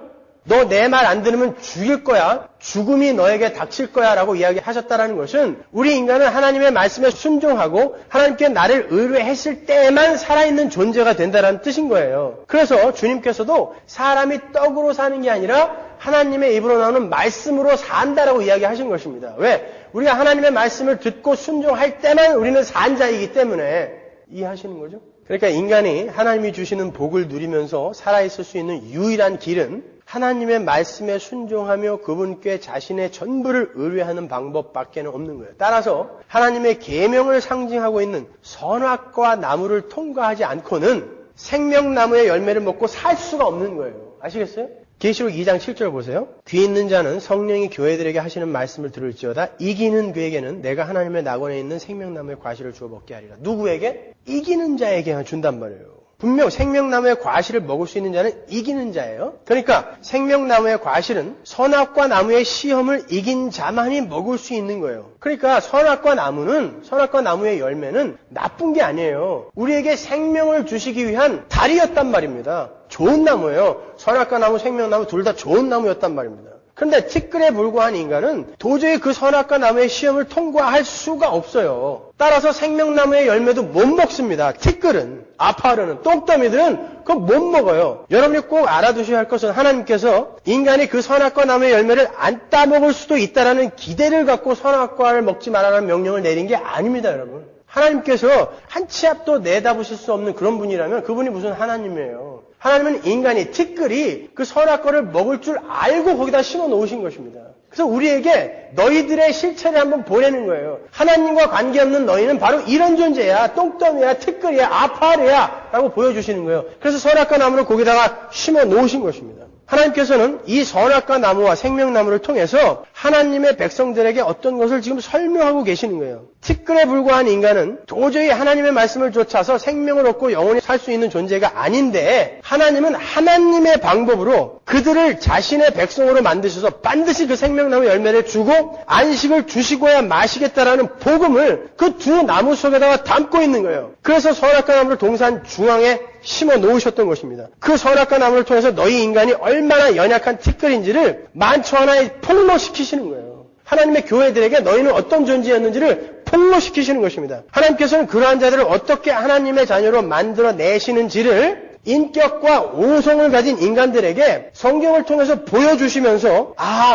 너 내 말 안 들으면 죽일 거야. 죽음이 너에게 닥칠 거야 라고 이야기하셨다는 것은 우리 인간은 하나님의 말씀에 순종하고 하나님께 나를 의뢰했을 때에만 살아있는 존재가 된다는 뜻인 거예요. 그래서 주님께서도 사람이 떡으로 사는 게 아니라 하나님의 입으로 나오는 말씀으로 산다라고 이야기하신 것입니다. 왜? 우리가 하나님의 말씀을 듣고 순종할 때만 우리는 산 자이기 때문에 이해하시는 거죠? 그러니까 인간이 하나님이 주시는 복을 누리면서 살아있을 수 있는 유일한 길은 하나님의 말씀에 순종하며 그분께 자신의 전부를 의뢰하는 방법밖에는 없는 거예요. 따라서 하나님의 계명을 상징하고 있는 선악과 나무를 통과하지 않고는 생명나무의 열매를 먹고 살 수가 없는 거예요. 아시겠어요? 계시록 2장 7절 보세요. 귀 있는 자는 성령이 교회들에게 하시는 말씀을 들을지어다. 이기는 그에게는 내가 하나님의 낙원에 있는 생명나무의 과실을 주어 먹게 하리라. 누구에게? 이기는 자에게만 준단 말이에요. 분명 생명나무의 과실을 먹을 수 있는 자는 이기는 자예요. 그러니까 생명나무의 과실은 선악과 나무의 시험을 이긴 자만이 먹을 수 있는 거예요. 그러니까 선악과 나무의 열매는 나쁜 게 아니에요. 우리에게 생명을 주시기 위한 달이었단 말입니다. 좋은 나무예요. 선악과 나무, 생명나무 둘 다 좋은 나무였단 말입니다. 그런데 티끌에 불과한 인간은 도저히 그 선악과 나무의 시험을 통과할 수가 없어요. 따라서 생명나무의 열매도 못 먹습니다. 티끌은, 아파르는, 똥더미들은 그거 못 먹어요. 여러분이 꼭 알아두셔야 할 것은 하나님께서 인간이 그 선악과 나무의 열매를 안 따먹을 수도 있다라는 기대를 갖고 선악과를 먹지 말라는 명령을 내린 게 아닙니다, 여러분. 하나님께서 한 치 앞도 내다보실 수 없는 그런 분이라면 그분이 무슨 하나님이에요. 하나님은 인간이, 티끌이 그 선악과를 먹을 줄 알고 거기다 심어 놓으신 것입니다. 그래서 우리에게 너희들의 실체를 한번 보내는 거예요. 하나님과 관계없는 너희는 바로 이런 존재야. 똥더미야, 티끌이야, 아파르야 라고 보여주시는 거예요. 그래서 선악과 나무를 거기다가 심어 놓으신 것입니다. 하나님께서는 이 선악과 나무와 생명나무를 통해서 하나님의 백성들에게 어떤 것을 지금 설명하고 계시는 거예요. 티끌에 불과한 인간은 도저히 하나님의 말씀을 쫓아서 생명을 얻고 영원히 살 수 있는 존재가 아닌데 하나님은 하나님의 방법으로 그들을 자신의 백성으로 만드셔서 반드시 그 생명나무 열매를 주고 안식을 주시고야 마시겠다라는 복음을 그 두 나무 속에다가 담고 있는 거예요. 그래서 선악과 나무를 동산 중앙에 심어 놓으셨던 것입니다. 그 선악과 나무를 통해서 너희 인간이 얼마나 연약한 티끌인지를 만초 하나에 폭로시키시는 거예요. 하나님의 교회들에게 너희는 어떤 존재였는지를 폭로시키시는 것입니다. 하나님께서는 그러한 자들을 어떻게 하나님의 자녀로 만들어내시는지를 인격과 오성을 가진 인간들에게 성경을 통해서 보여주시면서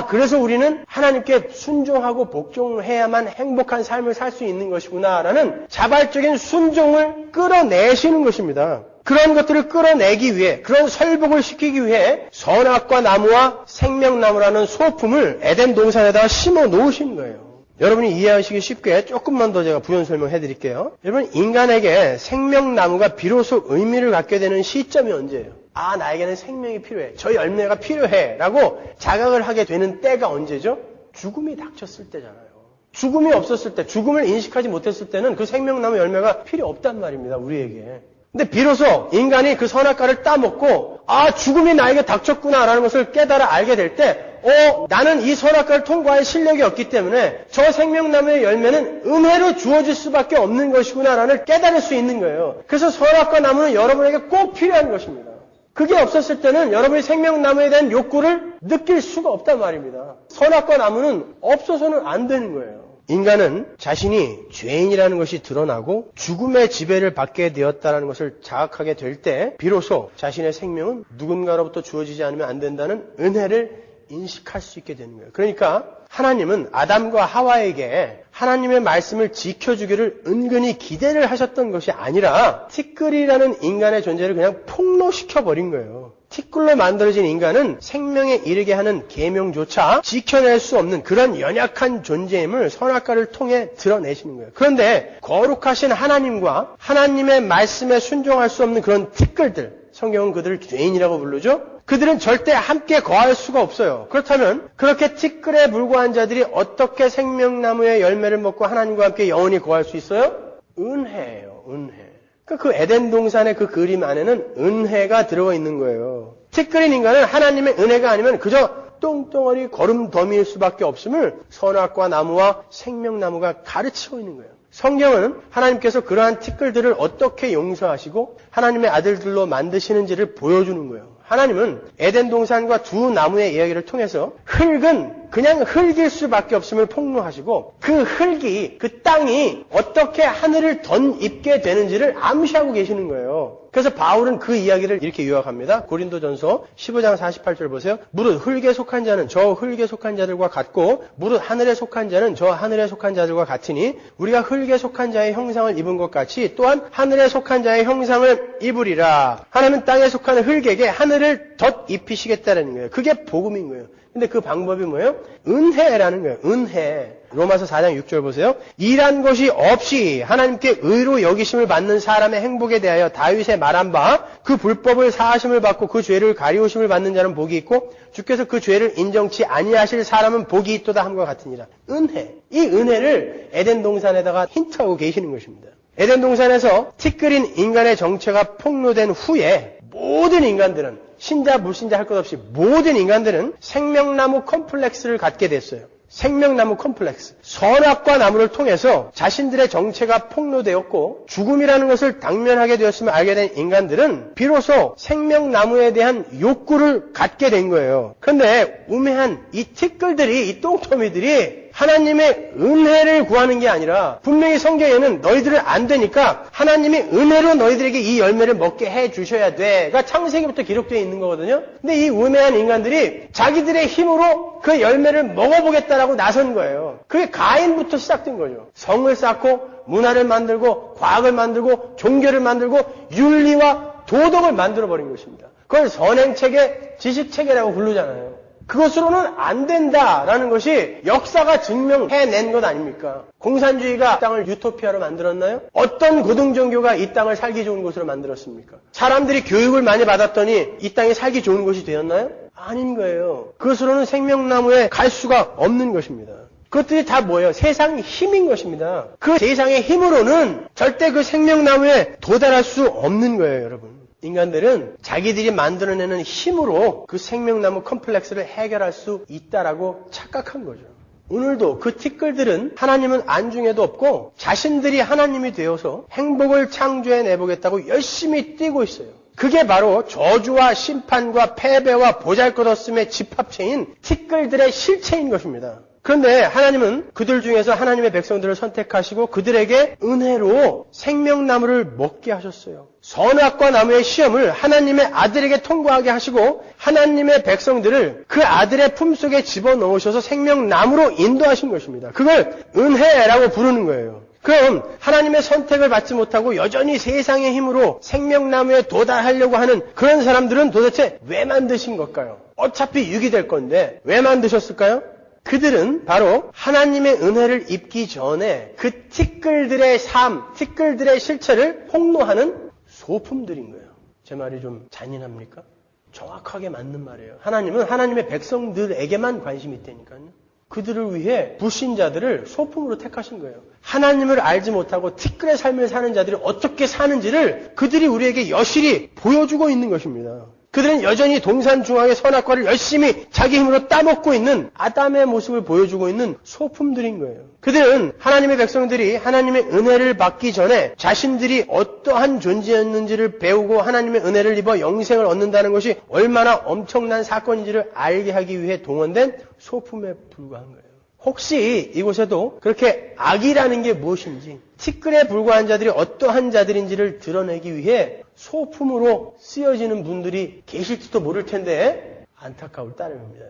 그래서 우리는 하나님께 순종하고 복종해야만 행복한 삶을 살 수 있는 것이구나라는 자발적인 순종을 끌어내시는 것입니다. 그런 것들을 끌어내기 위해, 그런 설복을 시키기 위해 선악과 나무와 생명나무라는 소품을 에덴 동산에다가 심어 놓으신 거예요. 여러분이 이해하시기 쉽게 조금만 더 제가 부연 설명해 드릴게요. 여러분, 인간에게 생명나무가 비로소 의미를 갖게 되는 시점이 언제예요? 나에게는 생명이 필요해. 저 열매가 필요해. 라고 자각을 하게 되는 때가 언제죠? 죽음이 닥쳤을 때잖아요. 죽음이 없었을 때, 죽음을 인식하지 못했을 때는 그 생명나무 열매가 필요 없단 말입니다, 우리에게. 근데 비로소 인간이 그 선악과를 따먹고 죽음이 나에게 닥쳤구나라는 것을 깨달아 알게 될 때 나는 이 선악과를 통과할 실력이 없기 때문에 저 생명나무의 열매는 은혜로 주어질 수밖에 없는 것이구나라는 깨달을 수 있는 거예요. 그래서 선악과 나무는 여러분에게 꼭 필요한 것입니다. 그게 없었을 때는 여러분이 생명나무에 대한 욕구를 느낄 수가 없단 말입니다. 선악과 나무는 없어서는 안 되는 거예요. 인간은 자신이 죄인이라는 것이 드러나고 죽음의 지배를 받게 되었다는 것을 자각하게 될 때 비로소 자신의 생명은 누군가로부터 주어지지 않으면 안 된다는 은혜를 인식할 수 있게 되는 거예요. 그러니까 하나님은 아담과 하와에게 하나님의 말씀을 지켜주기를 은근히 기대를 하셨던 것이 아니라 티끌이라는 인간의 존재를 그냥 폭로시켜버린 거예요. 티끌로 만들어진 인간은 생명에 이르게 하는 계명조차 지켜낼 수 없는 그런 연약한 존재임을 선악과를 통해 드러내시는 거예요. 그런데 거룩하신 하나님과 하나님의 말씀에 순종할 수 없는 그런 티끌들, 성경은 그들을 죄인이라고 부르죠. 그들은 절대 함께 거할 수가 없어요. 그렇다면 그렇게 티끌에 불과한 자들이 어떻게 생명나무의 열매를 먹고 하나님과 함께 영원히 거할 수 있어요? 은혜예요, 은혜. 그 에덴 동산의 그 그림 안에는 은혜가 들어가 있는 거예요. 티끌인 인간은 하나님의 은혜가 아니면 그저 똥덩어리 거름더미일 수밖에 없음을 선악과 나무와 생명나무가 가르치고 있는 거예요. 성경은 하나님께서 그러한 티끌들을 어떻게 용서하시고 하나님의 아들들로 만드시는지를 보여주는 거예요. 하나님은 에덴 동산과 두 나무의 이야기를 통해서 흙은 그냥 흙일 수밖에 없음을 폭로하시고 그 흙이, 그 땅이 어떻게 하늘을 덧입게 되는지를 암시하고 계시는 거예요. 그래서 바울은 그 이야기를 이렇게 요약합니다. 고린도전서 15장 48절 보세요. 무릇 흙에 속한 자는 저 흙에 속한 자들과 같고 무릇 하늘에 속한 자는 저 하늘에 속한 자들과 같으니 우리가 흙에 속한 자의 형상을 입은 것 같이 또한 하늘에 속한 자의 형상을 입으리라. 하나님은 땅에 속한 흙에게 하늘을 덧 입히시겠다는 거예요. 그게 복음인 거예요. 근데 그 방법이 뭐예요? 은혜라는 거예요. 은혜. 로마서 4장 6절 보세요. 일한 것이 없이 하나님께 의로 여기심을 받는 사람의 행복에 대하여 다윗의 말한 바 그 불법을 사하심을 받고 그 죄를 가리우심을 받는 자는 복이 있고 주께서 그 죄를 인정치 아니하실 사람은 복이 있도다 함과 같으니라. 은혜. 이 은혜를 에덴 동산에다가 힌트하고 계시는 것입니다. 에덴 동산에서 티끌인 인간의 정체가 폭로된 후에 모든 인간들은 신자 불신자 할 것 없이 모든 인간들은 생명나무 컴플렉스를 갖게 됐어요. 생명나무 컴플렉스. 선악과 나무를 통해서 자신들의 정체가 폭로되었고 죽음이라는 것을 당면하게 되었음을 알게 된 인간들은 비로소 생명나무에 대한 욕구를 갖게 된 거예요. 그런데 우매한 이 티끌들이, 이 똥토미들이 하나님의 은혜를 구하는 게 아니라 분명히 성경에는 너희들은 안 되니까 하나님이 은혜로 너희들에게 이 열매를 먹게 해 주셔야 돼가 창세기부터 기록되어 있는 거거든요. 근데 이 우매한 인간들이 자기들의 힘으로 그 열매를 먹어보겠다라고 나선 거예요. 그게 가인부터 시작된 거죠. 성을 쌓고 문화를 만들고 과학을 만들고 종교를 만들고 윤리와 도덕을 만들어버린 것입니다. 그걸 선행체계, 지식체계라고 부르잖아요. 그것으로는 안 된다라는 것이 역사가 증명해낸 것 아닙니까? 공산주의가 땅을 유토피아로 만들었나요? 어떤 고등종교가 이 땅을 살기 좋은 곳으로 만들었습니까? 사람들이 교육을 많이 받았더니 이 땅이 살기 좋은 곳이 되었나요? 아닌 거예요. 그것으로는 생명나무에 갈 수가 없는 것입니다. 그것들이 다 뭐예요? 세상의 힘인 것입니다. 그 세상의 힘으로는 절대 그 생명나무에 도달할 수 없는 거예요, 여러분. 인간들은 자기들이 만들어내는 힘으로 그 생명나무 컴플렉스를 해결할 수 있다라고 착각한 거죠. 오늘도 그 티끌들은 하나님은 안중에도 없고 자신들이 하나님이 되어서 행복을 창조해 내보겠다고 열심히 뛰고 있어요. 그게 바로 저주와 심판과 패배와 보잘것없음의 집합체인 티끌들의 실체인 것입니다. 그런데 하나님은 그들 중에서 하나님의 백성들을 선택하시고 그들에게 은혜로 생명나무를 먹게 하셨어요. 선악과 나무의 시험을 하나님의 아들에게 통과하게 하시고 하나님의 백성들을 그 아들의 품속에 집어넣으셔서 생명나무로 인도하신 것입니다. 그걸 은혜라고 부르는 거예요. 그럼 하나님의 선택을 받지 못하고 여전히 세상의 힘으로 생명나무에 도달하려고 하는 그런 사람들은 도대체 왜 만드신 걸까요? 어차피 유기될 건데 왜 만드셨을까요? 그들은 바로 하나님의 은혜를 입기 전에 그 티끌들의 삶, 티끌들의 실체를 폭로하는 소품들인 거예요. 제 말이 좀 잔인합니까? 정확하게 맞는 말이에요. 하나님은 하나님의 백성들에게만 관심이 있다니까요. 그들을 위해 불신자들을 소품으로 택하신 거예요. 하나님을 알지 못하고 티끌의 삶을 사는 자들이 어떻게 사는지를 그들이 우리에게 여실히 보여주고 있는 것입니다. 그들은 여전히 동산 중앙의 선악과를 열심히 자기 힘으로 따먹고 있는 아담의 모습을 보여주고 있는 소품들인 거예요. 그들은 하나님의 백성들이 하나님의 은혜를 받기 전에 자신들이 어떠한 존재였는지를 배우고 하나님의 은혜를 입어 영생을 얻는다는 것이 얼마나 엄청난 사건인지를 알게 하기 위해 동원된 소품에 불과한 거예요. 혹시 이곳에도 그렇게 악이라는 게 무엇인지, 티끌에 불과한 자들이 어떠한 자들인지를 드러내기 위해 소품으로 쓰여지는 분들이 계실지도 모를 텐데 안타까울 따름입니다.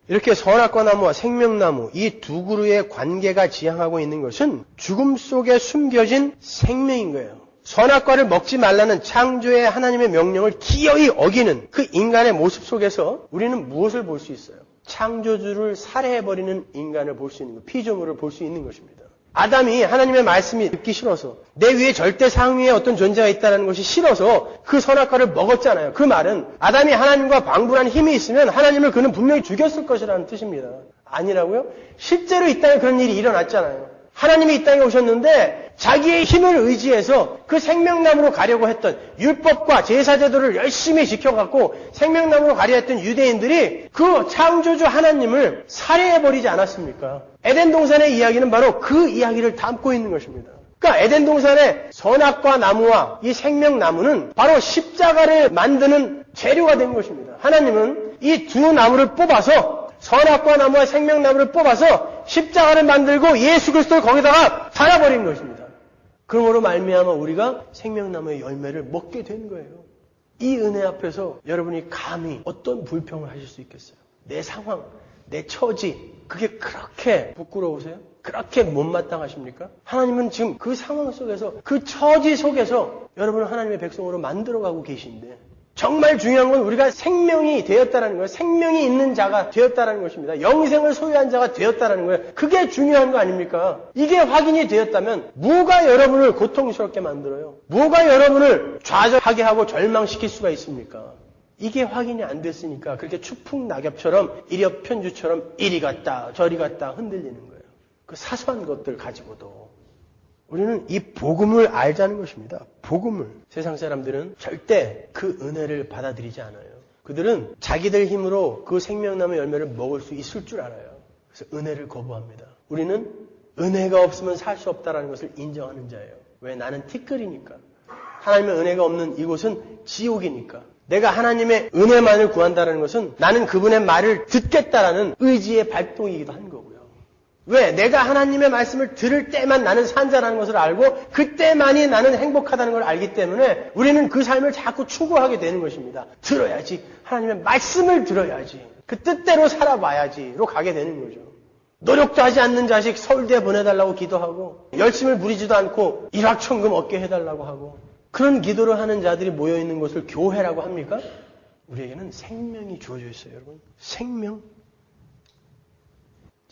이렇게 선악과 나무와 생명나무 이 두 그루의 관계가 지향하고 있는 것은 죽음 속에 숨겨진 생명인 거예요. 선악과를 먹지 말라는 창조의 하나님의 명령을 기어이 어기는 그 인간의 모습 속에서 우리는 무엇을 볼 수 있어요? 창조주를 살해해버리는 인간을 볼 수 있는 것, 피조물을 볼 수 있는 것입니다. 아담이 하나님의 말씀이 듣기 싫어서 내 위에 절대 상위에 어떤 존재가 있다는 것이 싫어서 그 선악과를 먹었잖아요. 그 말은 아담이 하나님과 방불한 힘이 있으면 하나님을 그는 분명히 죽였을 것이라는 뜻입니다. 아니라고요? 실제로 이 땅에 그런 일이 일어났잖아요. 하나님이 이 땅에 오셨는데 자기의 힘을 의지해서 그 생명나무로 가려고 했던 율법과 제사제도를 열심히 지켜갖고 생명나무로 가려 했던 유대인들이 그 창조주 하나님을 살해해버리지 않았습니까? 에덴 동산의 이야기는 바로 그 이야기를 담고 있는 것입니다. 그러니까 에덴 동산의 선악과 나무와 이 생명나무는 바로 십자가를 만드는 재료가 된 것입니다. 하나님은 이 두 나무를 뽑아서 선악과 나무와 생명나무를 뽑아서 십자가를 만들고 예수 그리스도를 거기다가 달아버린 것입니다. 그러므로 말미암아 우리가 생명나무의 열매를 먹게 된 거예요. 이 은혜 앞에서 여러분이 감히 어떤 불평을 하실 수 있겠어요? 내 상황, 내 처지, 그게 그렇게 부끄러우세요? 그렇게 못마땅하십니까? 하나님은 지금 그 상황 속에서, 그 처지 속에서 여러분을 하나님의 백성으로 만들어가고 계신데, 정말 중요한 건 우리가 생명이 되었다는 거예요. 생명이 있는 자가 되었다는 것입니다. 영생을 소유한 자가 되었다는 거예요. 그게 중요한 거 아닙니까? 이게 확인이 되었다면 뭐가 여러분을 고통스럽게 만들어요? 뭐가 여러분을 좌절하게 하고 절망시킬 수가 있습니까? 이게 확인이 안 됐으니까 그렇게 추풍낙엽처럼 일엽편주처럼 이리 갔다 저리 갔다 흔들리는 거예요. 그 사소한 것들 가지고도. 우리는 이 복음을 알자는 것입니다. 복음을. 세상 사람들은 절대 그 은혜를 받아들이지 않아요. 그들은 자기들 힘으로 그 생명나무 열매를 먹을 수 있을 줄 알아요. 그래서 은혜를 거부합니다. 우리는 은혜가 없으면 살 수 없다는 것을 인정하는 자예요. 왜? 나는 티끌이니까. 하나님의 은혜가 없는 이곳은 지옥이니까. 내가 하나님의 은혜만을 구한다는 것은 나는 그분의 말을 듣겠다라는 의지의 발동이기도 한 거고요. 왜? 내가 하나님의 말씀을 들을 때만 나는 산자라는 것을 알고 그때만이 나는 행복하다는 걸 알기 때문에 우리는 그 삶을 자꾸 추구하게 되는 것입니다. 들어야지. 하나님의 말씀을 들어야지. 그 뜻대로 살아봐야지로 가게 되는 거죠. 노력도 하지 않는 자식 서울대에 보내달라고 기도하고 열심을 부리지도 않고 일확천금 얻게 해달라고 하고 그런 기도를 하는 자들이 모여있는 것을 교회라고 합니까? 우리에게는 생명이 주어져 있어요, 여러분. 생명.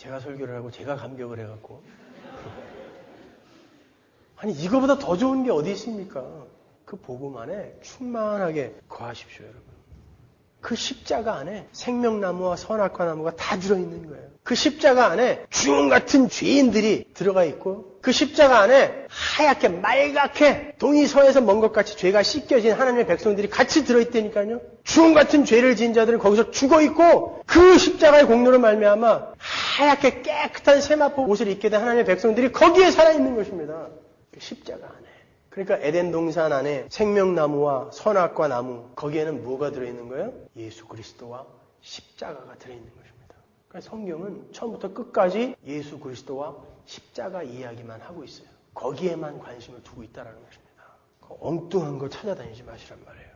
제가 설교를 하고 제가 감격을 해갖고 아니 이거보다 더 좋은 게 어디 있습니까? 그 복음 안에 충만하게 거하십시오, 여러분. 그 십자가 안에 생명나무와 선악과 나무가 다 들어있는 거예요. 그 십자가 안에 주홍 같은 죄인들이 들어가 있고 그 십자가 안에 하얗게 말갛게 동이서에서 먼 것 같이 죄가 씻겨진 하나님의 백성들이 같이 들어있다니까요. 주홍 같은 죄를 지은 자들은 거기서 죽어있고 그 십자가의 공로로 말미암아 하얗게 깨끗한 세마포 옷을 입게 된 하나님의 백성들이 거기에 살아있는 것입니다. 그 십자가 안에. 그러니까 에덴 동산 안에 생명나무와 선악과 나무 거기에는 뭐가 들어있는 거예요? 예수 그리스도와 십자가가 들어있는 것입니다. 그러니까 성경은 처음부터 끝까지 예수 그리스도와 십자가 이야기만 하고 있어요. 거기에만 관심을 두고 있다는 것입니다. 엉뚱한 거 찾아다니지 마시란 말이에요.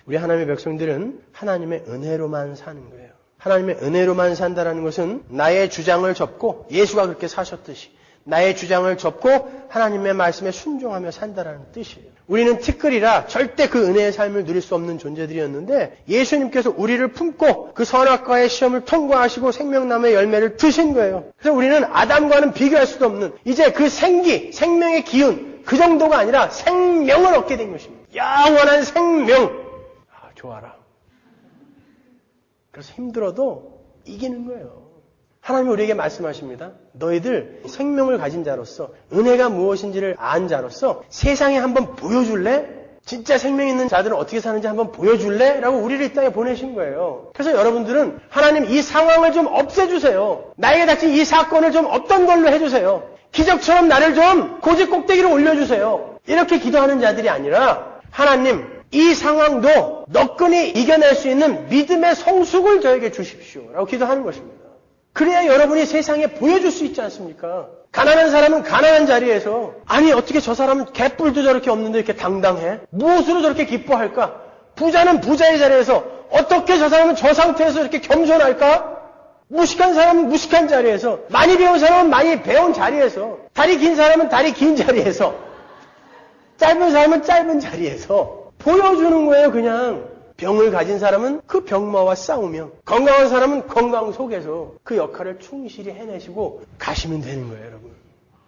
우리 하나님의 백성들은 하나님의 은혜로만 사는 거예요. 하나님의 은혜로만 산다는 것은 나의 주장을 접고 예수가 그렇게 사셨듯이 나의 주장을 접고 하나님의 말씀에 순종하며 산다라는 뜻이에요. 우리는 티끌이라 절대 그 은혜의 삶을 누릴 수 없는 존재들이었는데 예수님께서 우리를 품고 그 선악과의 시험을 통과하시고 생명나무의 열매를 드신 거예요. 그래서 우리는 아담과는 비교할 수도 없는 이제 그 생기, 생명의 기운 그 정도가 아니라 생명을 얻게 된 것입니다. 영원한 생명. 좋아라. 그래서 힘들어도 이기는 거예요. 하나님이 우리에게 말씀하십니다. 너희들 생명을 가진 자로서 은혜가 무엇인지를 안 자로서 세상에 한번 보여줄래? 진짜 생명 있는 자들은 어떻게 사는지 한번 보여줄래? 라고 우리를 이 땅에 보내신 거예요. 그래서 여러분들은 하나님 이 상황을 좀 없애주세요. 나에게 닥친 이 사건을 좀 없던 걸로 해주세요. 기적처럼 나를 좀 고지 꼭대기로 올려주세요. 이렇게 기도하는 자들이 아니라 하나님 이 상황도 너끈히 이겨낼 수 있는 믿음의 성숙을 저에게 주십시오. 라고 기도하는 것입니다. 그래야 여러분이 세상에 보여줄 수 있지 않습니까? 가난한 사람은 가난한 자리에서 아니 어떻게 저 사람은 개뿔도 저렇게 없는데 이렇게 당당해? 무엇으로 저렇게 기뻐할까? 부자는 부자의 자리에서 어떻게 저 사람은 저 상태에서 이렇게 겸손할까? 무식한 사람은 무식한 자리에서 많이 배운 사람은 많이 배운 자리에서 다리 긴 사람은 다리 긴 자리에서 짧은 사람은 짧은 자리에서 보여주는 거예요. 그냥 병을 가진 사람은 그 병마와 싸우며 건강한 사람은 건강 속에서 그 역할을 충실히 해내시고 가시면 되는 거예요, 여러분.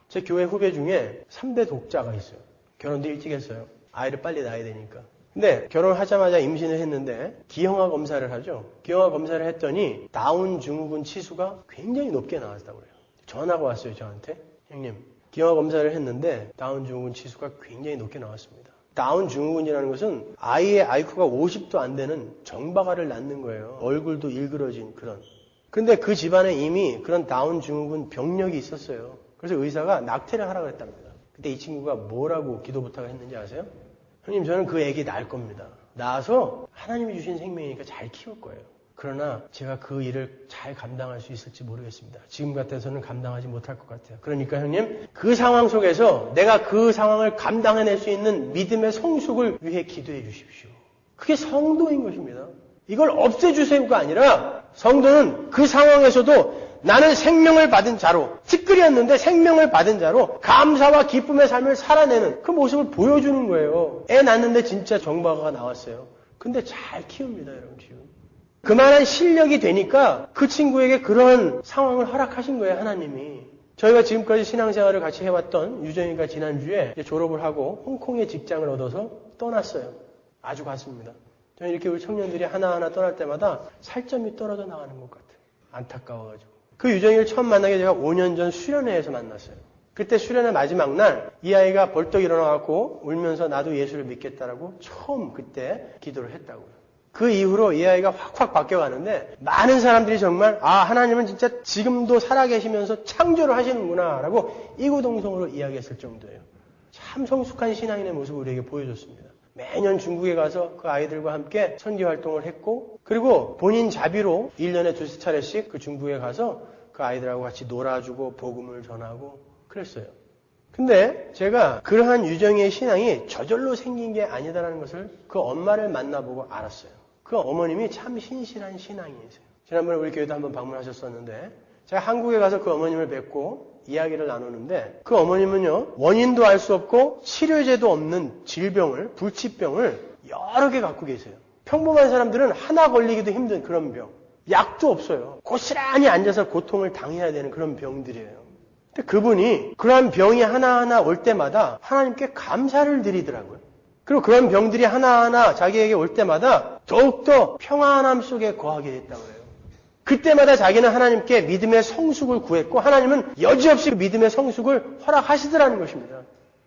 제 교회 후배 중에 3대 독자가 있어요. 결혼도 일찍 했어요. 아이를 빨리 낳아야 되니까. 근데 결혼하자마자 임신을 했는데 기형아 검사를 하죠. 기형아 검사를 했더니 다운 증후군 치수가 굉장히 높게 나왔다고 그래요. 전화가 왔어요, 저한테. 형님, 기형아 검사를 했는데 다운 증후군 치수가 굉장히 높게 나왔습니다. 다운 증후군이라는 것은 아이의 IQ가 50도 안 되는 정박아를 낳는 거예요. 얼굴도 일그러진 그런. 근데 그 집안에 이미 그런 다운 증후군 병력이 있었어요. 그래서 의사가 낙태를 하라고 했답니다. 그때 이 친구가 뭐라고 기도 부탁을 했는지 아세요? 형님, 저는 그 애기 낳을 겁니다. 낳아서 하나님이 주신 생명이니까 잘 키울 거예요. 그러나 제가 그 일을 잘 감당할 수 있을지 모르겠습니다. 지금 같아서는 감당하지 못할 것 같아요. 그러니까 형님, 그 상황 속에서 내가 그 상황을 감당해낼 수 있는 믿음의 성숙을 위해 기도해 주십시오. 그게 성도인 것입니다. 이걸 없애주세요가 아니라 성도는 그 상황에서도 나는 생명을 받은 자로, 찌끄리였는데 생명을 받은 자로 감사와 기쁨의 삶을 살아내는 그 모습을 보여주는 거예요. 애 낳는데 진짜 정박아가 나왔어요. 근데 잘 키웁니다, 여러분 지금. 그만한 실력이 되니까 그 친구에게 그런 상황을 허락하신 거예요, 하나님이. 저희가 지금까지 신앙생활을 같이 해왔던 유정이가 지난주에 졸업을 하고 홍콩에 직장을 얻어서 떠났어요. 아주 갔습니다. 저는 이렇게 우리 청년들이 하나하나 떠날 때마다 살점이 떨어져 나가는 것 같아요. 안타까워가지고. 그 유정이를 처음 만나게 제가 5년 전 수련회에서 만났어요. 그때 수련회 마지막 날 이 아이가 벌떡 일어나갖고 울면서 나도 예수를 믿겠다라고 처음 그때 기도를 했다고요. 그 이후로 이 아이가 확확 바뀌어가는데 많은 사람들이 정말 하나님은 진짜 지금도 살아계시면서 창조를 하시는구나 라고 이구동성으로 이야기했을 정도예요. 참 성숙한 신앙인의 모습을 우리에게 보여줬습니다. 매년 중국에 가서 그 아이들과 함께 선교 활동을 했고 그리고 본인 자비로 1년에 2-3차례씩 그 중국에 가서 그 아이들하고 같이 놀아주고 복음을 전하고 그랬어요. 근데 제가 그러한 유정이의 신앙이 저절로 생긴 게 아니다라는 것을 그 엄마를 만나보고 알았어요. 그 어머님이 참 신실한 신앙이세요. 지난번에 우리 교회도 한번 방문하셨었는데 제가 한국에 가서 그 어머님을 뵙고 이야기를 나누는데 그 어머님은요 원인도 알 수 없고 치료제도 없는 질병을 불치병을 여러 개 갖고 계세요. 평범한 사람들은 하나 걸리기도 힘든 그런 병. 약도 없어요. 고스란히 앉아서 고통을 당해야 되는 그런 병들이에요. 근데 그분이 그러한 병이 하나하나 올 때마다 하나님께 감사를 드리더라고요. 그리고 그런 병들이 하나하나 자기에게 올 때마다 더욱더 평안함 속에 거하게 됐다고 해요. 그때마다 자기는 하나님께 믿음의 성숙을 구했고 하나님은 여지없이 그 믿음의 성숙을 허락하시더라는 것입니다.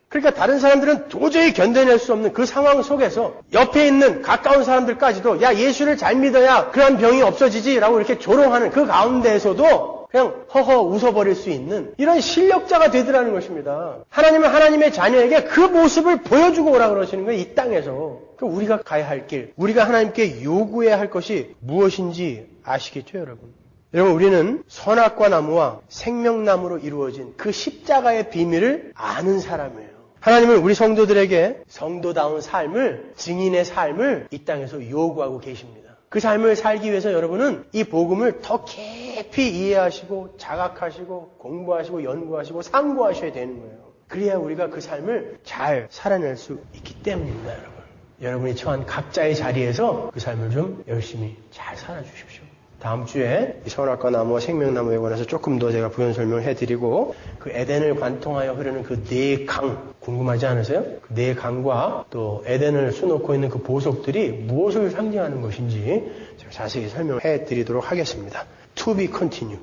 그러니까 다른 사람들은 도저히 견뎌낼 수 없는 그 상황 속에서 옆에 있는 가까운 사람들까지도 야 예수를 잘 믿어야 그런 병이 없어지지 라고 이렇게 조롱하는 그 가운데에서도 그냥 허허 웃어버릴 수 있는 이런 실력자가 되더라는 것입니다. 하나님은 하나님의 자녀에게 그 모습을 보여주고 오라 그러시는 거예요. 이 땅에서. 우리가 가야 할 길, 우리가 하나님께 요구해야 할 것이 무엇인지 아시겠죠 여러분? 여러분 우리는 선악과 나무와 생명나무로 이루어진 그 십자가의 비밀을 아는 사람이에요. 하나님은 우리 성도들에게 성도다운 삶을, 증인의 삶을 이 땅에서 요구하고 계십니다. 그 삶을 살기 위해서 여러분은 이 복음을 더 깊이 이해하시고 자각하시고 공부하시고 연구하시고 상고하셔야 되는 거예요. 그래야 우리가 그 삶을 잘 살아낼 수 있기 때문입니다, 여러분. 여러분이 처한 각자의 자리에서 그 삶을 좀 열심히 잘 살아주십시오. 다음 주에 이 선악과 나무와 생명나무에 관해서 조금 더 제가 부연 설명해드리고 그 에덴을 관통하여 흐르는 그 네 강 궁금하지 않으세요? 그 네 강과 또 에덴을 수놓고 있는 그 보석들이 무엇을 상징하는 것인지 제가 자세히 설명해드리도록 하겠습니다. To be continued.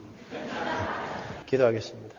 기도하겠습니다.